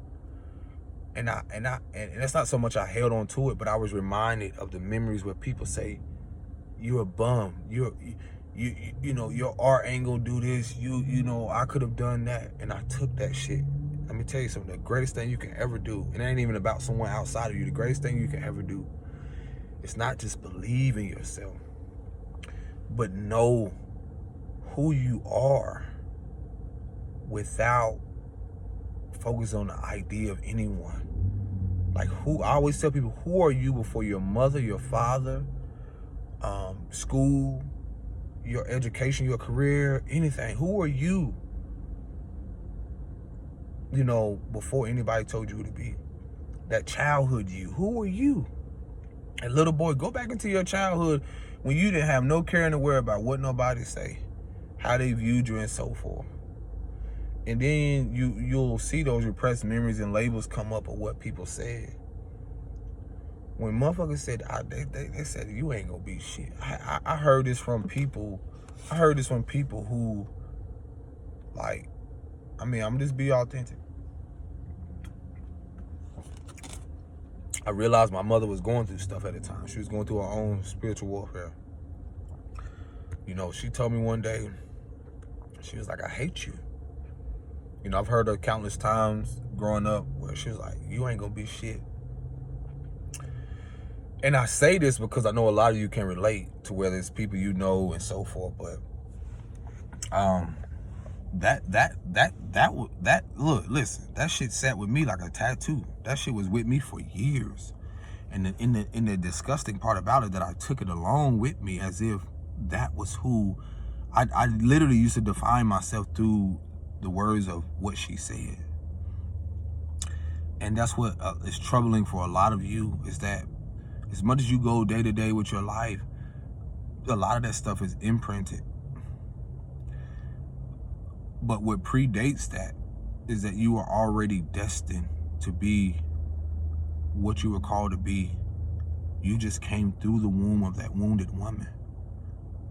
And that's not so much I held on to it, but I was reminded of the memories where people say, you're a bum. Your art ain't gonna do this. I could have done that. And I took that shit. Let me tell you something. The greatest thing you can ever do, and it ain't even about someone outside of you. The greatest thing you can ever do is not just believe in yourself, but know who you are without focus on the idea of anyone. Like I always tell people, who are you before your mother, your father, school, your education, your career, anything? Who are you? Before anybody told you who to be. That childhood you. Who are you? And little boy, go back into your childhood when you didn't have no care and to worry about what nobody say, how they viewed you, and so forth. And then you'll see those repressed memories and labels come up of what people said. When motherfuckers said, they said, you ain't gonna be shit. I heard this from people. I heard this from people who, I'm just be authentic. I realized my mother was going through stuff at the time. She was going through her own spiritual warfare. She told me one day, she was like, I hate you. I've heard her countless times growing up where she was like, you ain't gonna be shit. And I say this because I know a lot of you can relate to whether it's people and so forth, but look, listen, that shit sat with me like a tattoo. That shit was with me for years. And in the disgusting part about it, that I took it along with me as if that was who I literally used to define myself through the words of what she said. And that's what is troubling for a lot of you, is that as much as you go day to day with your life, a lot of that stuff is imprinted. But what predates that is that you are already destined to be what you were called to be. You just came through the womb of that wounded woman.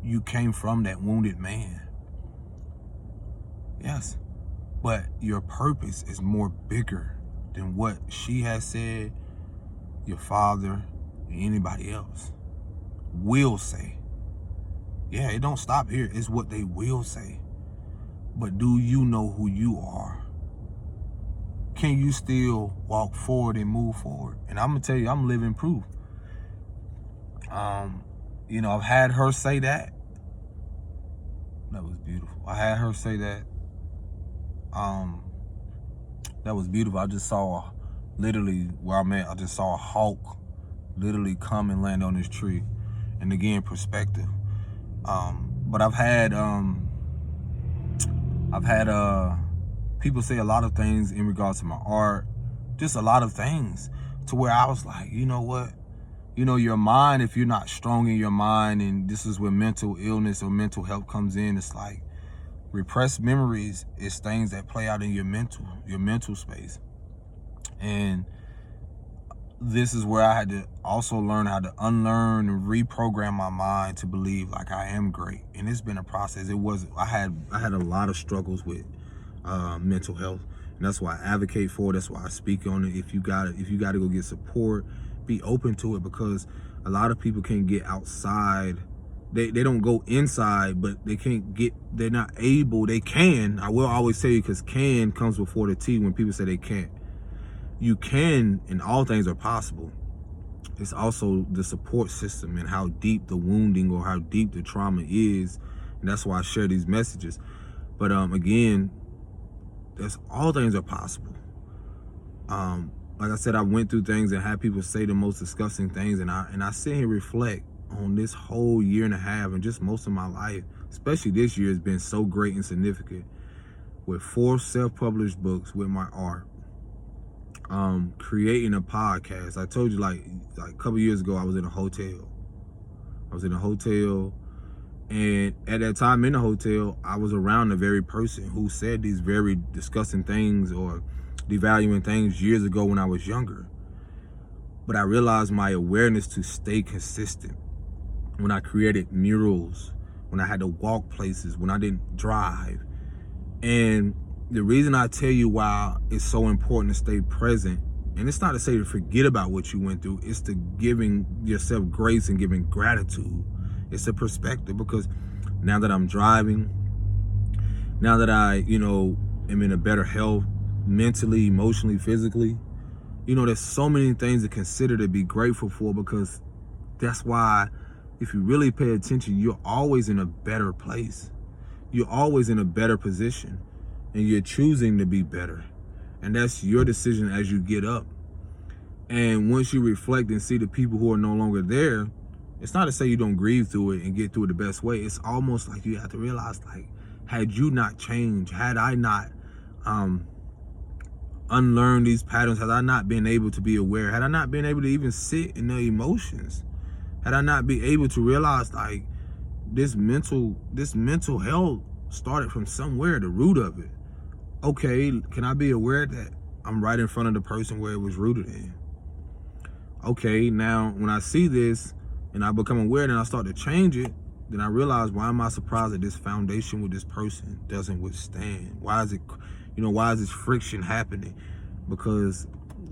You came from that wounded man. Yes, but your purpose is more bigger than what she has said, your father, and anybody else will say. Yeah, it don't stop here. It's what they will say. But do you know who you are? Can you still walk forward and move forward? And I'm gonna tell you, I'm living proof. I've had her say that. That was beautiful. I had her say that. That was beautiful. I just saw, literally where I'm at, I just saw a hawk literally come and land on this tree. And again, perspective. But I've had people say a lot of things in regards to my art, just a lot of things, to where I was like, you know what? Your mind, if you're not strong in your mind, and this is where mental illness or mental health comes in, it's like repressed memories is things that play out in your mental space. And this is where I had to also learn how to unlearn and reprogram my mind to believe like I am great. And it's been a process. I had a lot of struggles with mental health, and that's why I advocate for it. That's why I speak on it. If you got to go get support, be open to it, because a lot of people can't get outside. They don't go inside, but they're not able. They can. I will always say, because can comes before the T when people say they can't. You can, and all things are possible. It's also the support system and how deep the wounding or how deep the trauma is. And that's why I share these messages. But again, all things are possible. Like I said, I went through things and had people say the most disgusting things, and I sit here and reflect on this whole year and a half, and just most of my life, especially this year, has been so great and significant, with 4 self-published books with my art, creating a podcast. I told you, like a couple years ago, I was in a hotel, and at that time in the hotel, I was around the very person who said these very disgusting things or devaluing things years ago when I was younger. But I realized my awareness to stay consistent when I created murals, when I had to walk places, when I didn't drive. And the reason I tell you why it's so important to stay present, and it's not to say to forget about what you went through, it's to giving yourself grace and giving gratitude. It's a perspective, because now that I'm driving, now that I, am in a better health, mentally, emotionally, physically, there's so many things to consider, to be grateful for, because that's why, if you really pay attention, you're always in a better place. You're always in a better position, and you're choosing to be better. And that's your decision as you get up. And once you reflect and see the people who are no longer there, it's not to say you don't grieve through it and get through it the best way. It's almost like you have to realize, like, had you not changed, had I not unlearned these patterns, had I not been able to be aware, had I not been able to even sit in the emotions, had I not been able to realize, like, this mental health started from somewhere, the root of it. Okay, can I be aware that I'm right in front of the person where it was rooted in? Okay, now when I see this and I become aware and I start to change it, then I realize, why am I surprised that this foundation with this person doesn't withstand? Why is this friction happening? Because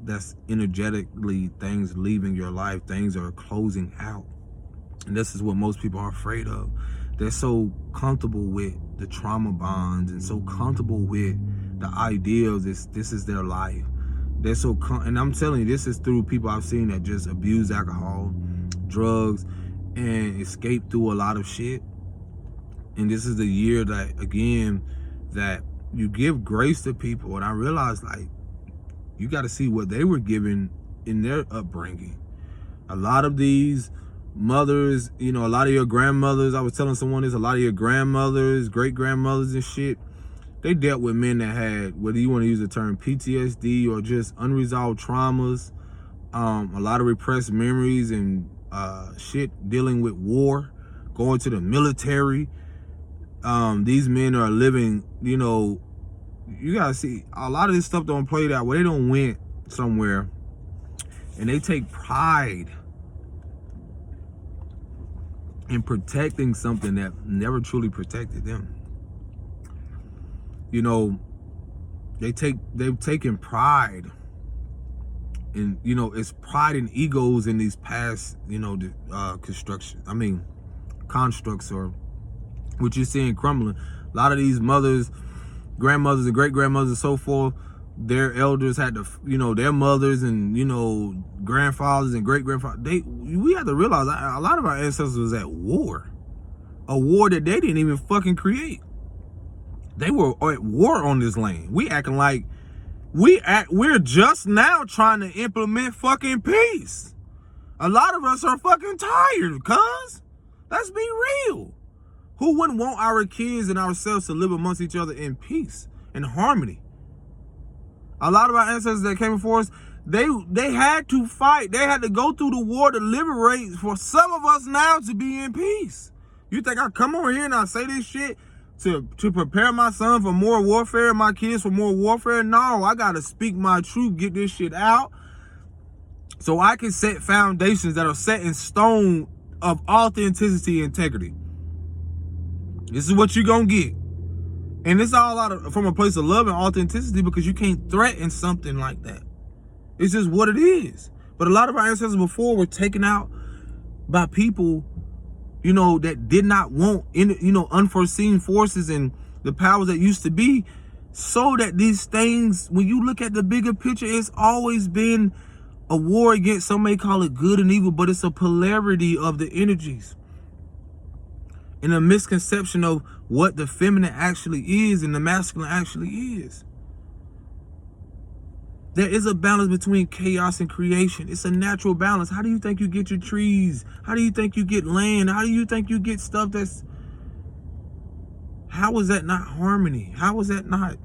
that's energetically things leaving your life, things are closing out. And this is what most people are afraid of. They're so comfortable with the trauma bonds and so comfortable with the idea of this is their life. They're so and I'm telling you, this is through people I've seen that just abuse alcohol, drugs, and escape through a lot of shit. And this is the year that, again, that you give grace to people. And I realized, like, you got to see what they were given in their upbringing. A lot of these mothers, a lot of your grandmothers, I was telling someone this, a lot of your grandmothers, great-grandmothers and shit, they dealt with men that had, whether you want to use the term PTSD or just unresolved traumas, a lot of repressed memories and shit, dealing with war, going to the military. These men are living, you gotta see, a lot of this stuff don't play out where they don't went somewhere and they take pride in protecting something that never truly protected them. They've taken pride in, it's pride and egos in these past, constructs, or what you're seeing crumbling. A lot of these mothers, grandmothers and great-grandmothers and so forth, their elders had to, their mothers and, grandfathers and great-grandfathers, we have to realize a lot of our ancestors was at war. A war that they didn't even fucking create. They were at war on this land. We acting like we're just now trying to implement fucking peace. A lot of us are fucking tired, cuz. Let's be real. Who wouldn't want our kids and ourselves to live amongst each other in peace and harmony? A lot of our ancestors that came before us, they had to fight. They had to go through the war to liberate for some of us now to be in peace. You think I come over here and I say this shit to prepare my son for more warfare, my kids for more warfare? No, I gotta speak my truth, get this shit out, so I can set foundations that are set in stone of authenticity and integrity. This is what you're gonna get. And it's all from a place of love and authenticity, because you can't threaten something like that. It's just what it is. But a lot of our ancestors before were taken out by people, you know, that did not want, you know, unforeseen forces and the powers that used to be, so that these things, when you look at the bigger picture, it's always been a war against, some may call it good and evil, but it's a polarity of the energies and a misconception of what the feminine actually is and the masculine actually is. There is a balance between chaos and creation. It's a natural balance. How do you think you get your trees? How do you think you get land? How do you think you get stuff that's... How is that not harmony? How is that not...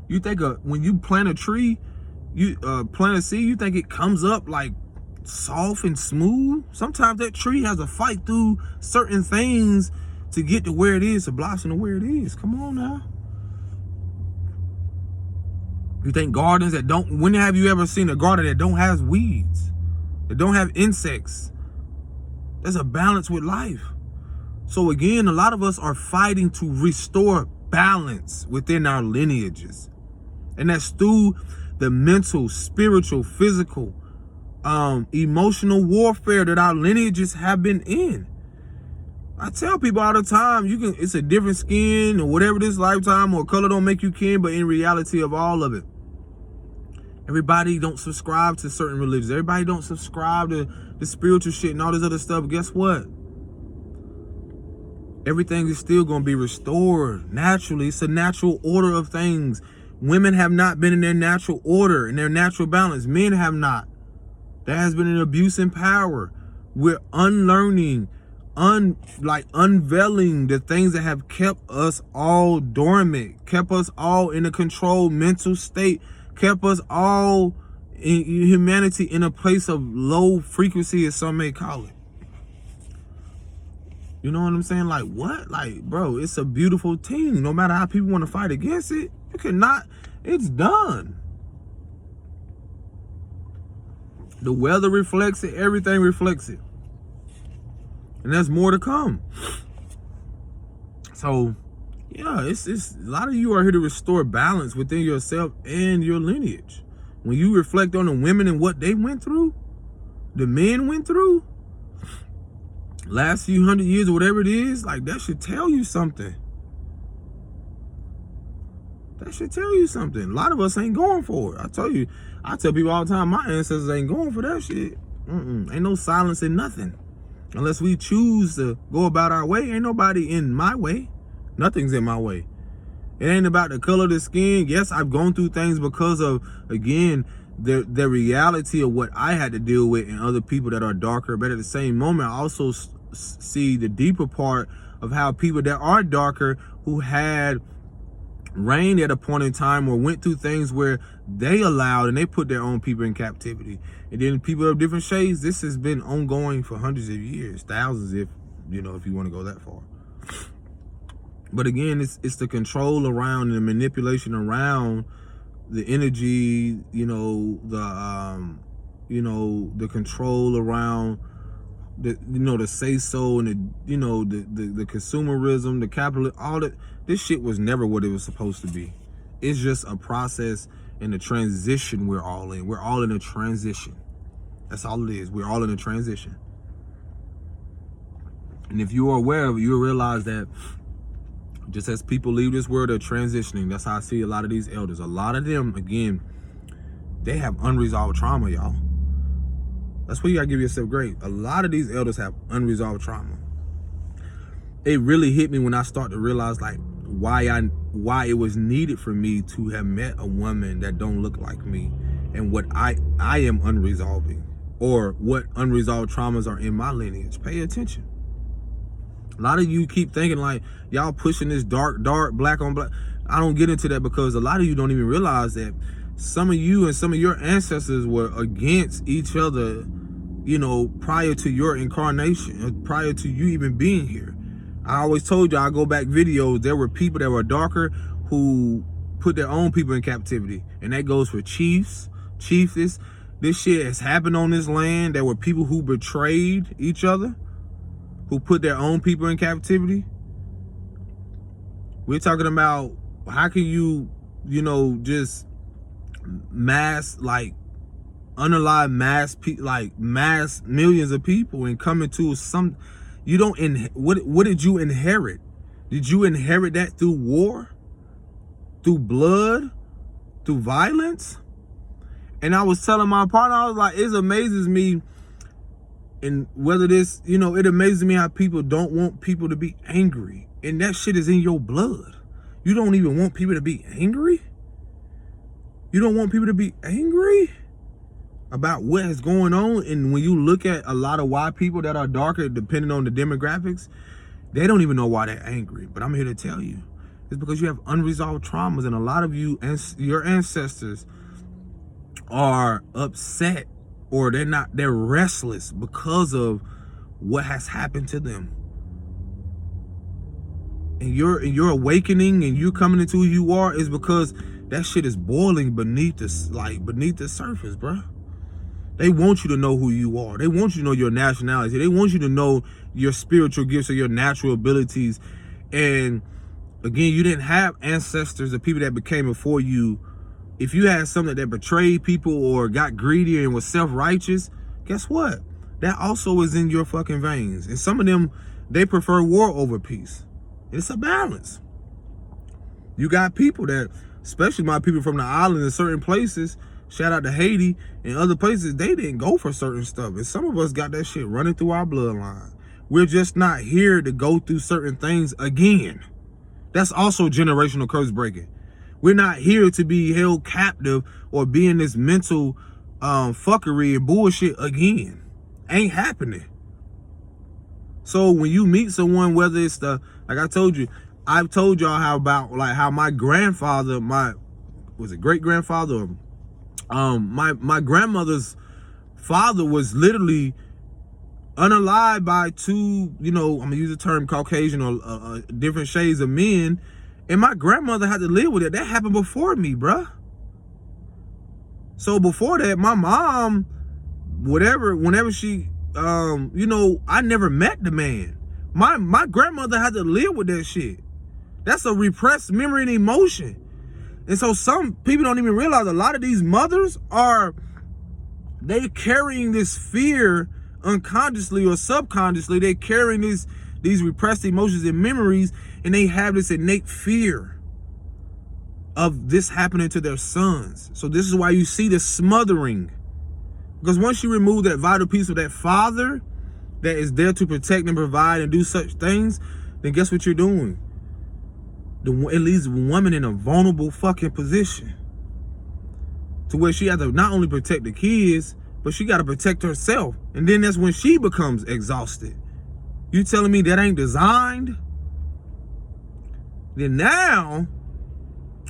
You think when you plant a tree, you plant a seed, you think it comes up like soft and smooth? Sometimes that tree has to fight through certain things to get to where it is, to blossom to where it is. Come on now. You think gardens that don't... When have you ever seen a garden that don't have weeds, that don't have insects? There's a balance with life. So again, a lot of us are fighting to restore balance within our lineages. And that's through the mental, spiritual, physical, emotional warfare that our lineages have been in. I tell people all the time, it's a different skin or whatever this lifetime, or color don't make you kin, but in reality of all of it, everybody don't subscribe to certain religions. Everybody don't subscribe to the spiritual shit and all this other stuff. Guess what? Everything is still going to be restored naturally. It's a natural order of things. Women have not been in their natural order, in their natural balance. Men have not. There has been an abuse in power. We're unlearning, unveiling the things that have kept us all dormant, kept us all in a controlled mental state, kept us all in humanity in a place of low frequency, as some may call it. You know what I'm saying? Like, what? Like, bro, it's a beautiful thing. No matter how people want to fight against it, you cannot. It's done. The weather reflects it. Everything reflects it. And there's more to come. So, yeah, it's a lot of you are here to restore balance within yourself and your lineage. When you reflect on the women and what they went through, the men went through, last few hundred years or whatever it is, like, that should tell you something. That should tell you something. A lot of us ain't going for it. I tell people all the time, my ancestors ain't going for that shit. Ain't no silence in nothing. Unless we choose to go about our way, ain't nobody in my way. Nothing's in my way. It ain't about the color of the skin. Yes, I've gone through things because of, again, the reality of what I had to deal with and other people that are darker. But at the same moment, I also see the deeper part of how people that are darker, who had reigned at a point in time or went through things where they allowed and they put their own people in captivity. And then people of different shades, this has been ongoing for hundreds of years, thousands, if you want to go that far. But again, it's the control around and the manipulation around the energy, the control around the say so and the consumerism, the capitalism, all that. This shit was never what it was supposed to be. It's just a process and a transition we're all in. We're all in a transition. That's all it is. We're all in a transition. And if you are aware of it, you'll realize that just as people leave this world, they're transitioning. That's how I see a lot of these elders. A lot of them, again, they have unresolved trauma, y'all. That's where you gotta give yourself grace. A lot of these elders have unresolved trauma. It really hit me when I started to realize, like, why it was needed for me to have met a woman that don't look like me, and what I am unresolving, or what unresolved traumas are in my lineage. Pay attention. A lot of you keep thinking like y'all pushing this dark, black on black. I don't get into that because a lot of you don't even realize that some of you and some of your ancestors were against each other, you know, prior to your incarnation, prior to you even being here. I always told you, I go back videos, there were people that were darker who put their own people in captivity. And that goes for chiefs, chiefess. This shit has happened on this land. There were people who betrayed each other, who put their own people in captivity. We're talking about how can you, you know, just mass, like, unalive mass millions of people and come into some, you don't, what did you inherit? Did you inherit that through war? Through blood? Through violence? And I was telling my partner, I was like, it amazes me, and whether this, you know, it amazes me how people don't want people to be angry. And that shit is in your blood. You don't even want people to be angry? You don't want people to be angry about what is going on? And when you look at a lot of white people that are darker, depending on the demographics, they don't even know why they're angry. But I'm here to tell you, it's because you have unresolved traumas, and a lot of you and your ancestors are upset, or they're restless because of what has happened to them. And your awakening and you coming into who you are is because that shit is boiling beneath the surface, bro. They want you to know who you are. They want you to know your nationality. They want you to know your spiritual gifts or your natural abilities. And again, you didn't have ancestors or people that became before you. If you had something that betrayed people or got greedy and was self-righteous, guess what? That also is in your fucking veins. And some of them, they prefer war over peace. It's a balance. You got people that, especially my people from the island in certain places, shout out to Haiti and other places, they didn't go for certain stuff. And some of us got that shit running through our bloodline. We're just not here to go through certain things again. That's also generational curse breaking. We're not here to be held captive or be in this mental fuckery and bullshit again. Ain't happening. So when you meet someone, whether it's like I told you, I've told y'all how my grandfather, great grandfather, my grandmother's father was literally unalived by two, you know, I'm gonna use the term Caucasian or different shades of men, and my grandmother had to live with it. That happened before me, bruh. So before that, my mom, whenever she, you know, I never met the man. My grandmother had to live with that shit. That's a repressed memory and emotion. And so some people don't even realize a lot of these mothers they're carrying this fear unconsciously or subconsciously. They're carrying these repressed emotions and memories, and they have this innate fear of this happening to their sons. So this is why you see the smothering. Because once you remove that vital piece of that father that is there to protect and provide and do such things, then guess what you're doing? It leaves a woman in a vulnerable fucking position to where she has to not only protect the kids, but she got to protect herself. And then that's when she becomes exhausted. You telling me that ain't designed? Then now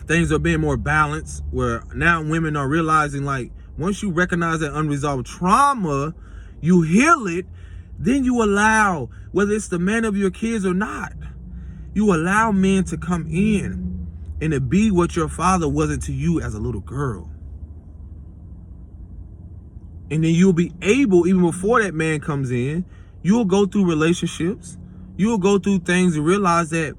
things are being more balanced, where now women are realizing, like, once you recognize that unresolved trauma, you heal it, then you allow, whether it's the man of your kids or not, you allow men to come in and to be what your father wasn't to you as a little girl. And then you'll be able, even before that man comes in, you'll go through relationships, you'll go through things and realize that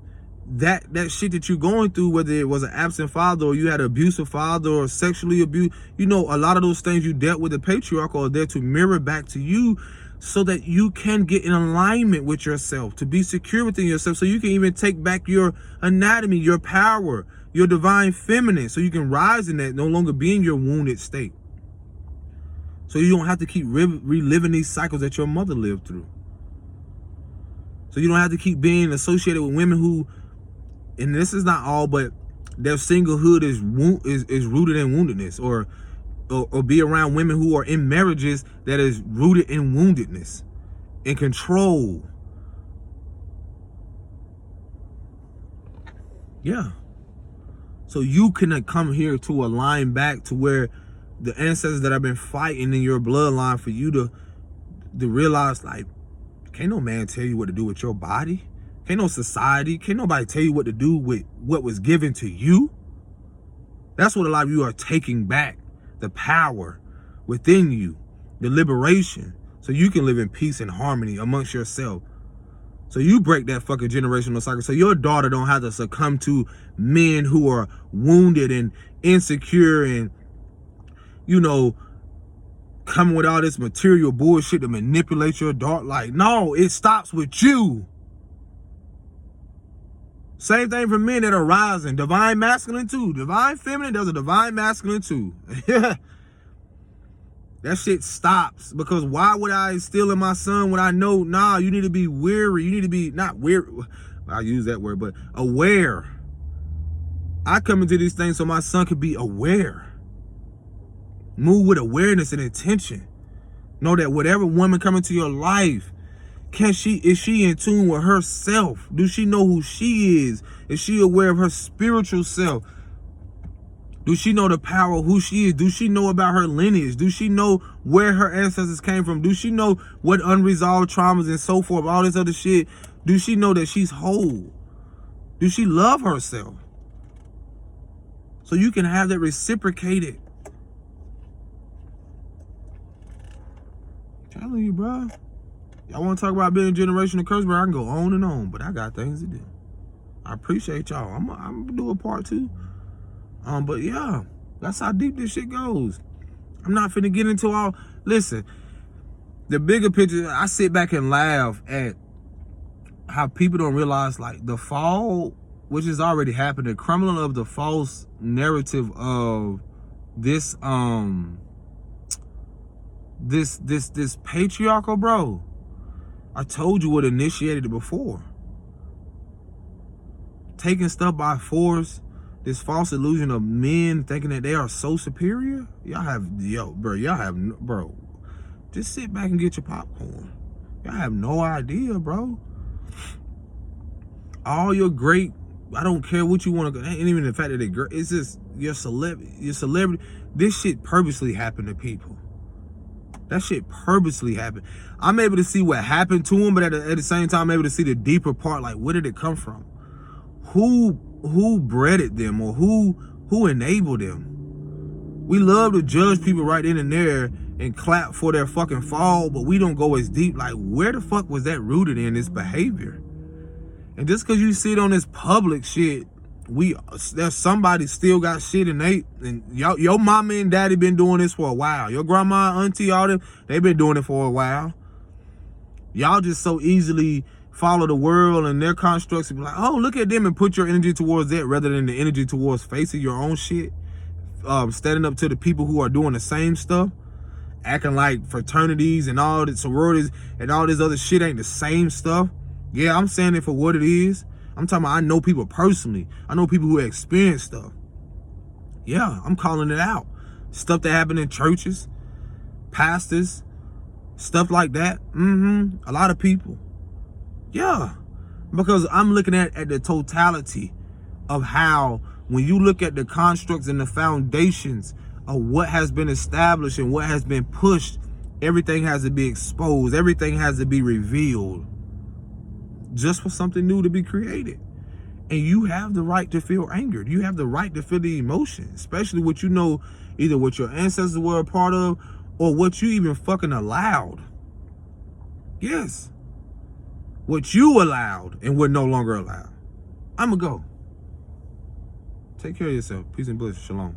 shit that you're going through, whether it was an absent father or you had an abusive father or sexually abused, you know, a lot of those things you dealt with the patriarch are there to mirror back to you so that you can get in alignment with yourself, to be secure within yourself, so you can even take back your anatomy, your power, your divine feminine, so you can rise in that, no longer be in your wounded state. So you don't have to keep reliving these cycles that your mother lived through. So you don't have to keep being associated with women who, and this is not all, but their singlehood is rooted in woundedness, or be around women who are in marriages that is rooted in woundedness, in control. Yeah. So you can come here to align back to where the ancestors that have been fighting in your bloodline for you to realize, like, can't no man tell you what to do with your body. Can't no society, can't nobody tell you what to do with what was given to you. That's what a lot of you are taking back, the power within you, the liberation, so you can live in peace and harmony amongst yourself. So you break that fucking generational cycle, so your daughter don't have to succumb to men who are wounded and insecure and, you know, coming with all this material bullshit to manipulate your daughter. Like, no, it stops with you. Same thing for men that are rising. Divine masculine too. Divine feminine, there's a divine masculine too. That shit stops. Because why would I instill in my son when I know, nah, you need to be weary. You need to be, not weary, I'll use that word, but aware. I come into these things so my son could be aware. Move with awareness and intention. Know that whatever woman come into your life, is she in tune with herself? Do she know who she is? Is she aware of her spiritual self? Do she know the power of who she is? Do she know about her lineage? Do she know where her ancestors came from? Do she know what unresolved traumas and so forth, all this other shit? Do she know that she's whole? Do she love herself? So you can have that reciprocated. I'm telling you, bro. Y'all want to talk about being a generational curse, bro? I can go on and on, but I got things to do. I appreciate y'all. I'm gonna do a part 2. But yeah, that's how deep this shit goes. I'm not finna get into all. Listen, the bigger picture, I sit back and laugh at how people don't realize, like, the fall, which has already happened, the crumbling of the false narrative of this this patriarchal, bro. I told you what initiated it before. Taking stuff by force, this false illusion of men thinking that they are so superior. Y'all have, bro, just sit back and get your popcorn. Y'all have no idea, bro. All your great, I don't care what you want to go, ain't even the fact that they're great. It's just your celebrity. This shit purposely happened to people. That shit purposely happened. I'm able to see what happened to them, but at the same time, I'm able to see the deeper part. Like, where did it come from? Who breaded them, or who enabled them? We love to judge people right then and there and clap for their fucking fall, but we don't go as deep. Like, where the fuck was that rooted in, this behavior? And just because you see it on this public shit, there's somebody still got shit and your mama and daddy been doing this for a while. Your grandma, auntie, all them, they've been doing it for a while. Y'all just so easily follow the world and their constructs and be like, oh, look at them, and put your energy towards that rather than the energy towards facing your own shit. Standing up to the people who are doing the same stuff, acting like fraternities and all the sororities and all this other shit ain't the same stuff. Yeah, I'm saying it for what it is. I'm talking about, I know people personally. I know people who experience stuff. Yeah, I'm calling it out. Stuff that happened in churches, pastors, stuff like that. A lot of people. Yeah, because I'm looking at the totality of how, when you look at the constructs and the foundations of what has been established and what has been pushed, everything has to be exposed. Everything has to be revealed, just for something new to be created. And you have the right to feel angered. You have the right to feel the emotion, especially what you know, either what your ancestors were a part of or what you even fucking allowed. Yes. What you allowed and what no longer allowed. I'ma go. Take care of yourself. Peace and bliss. Shalom.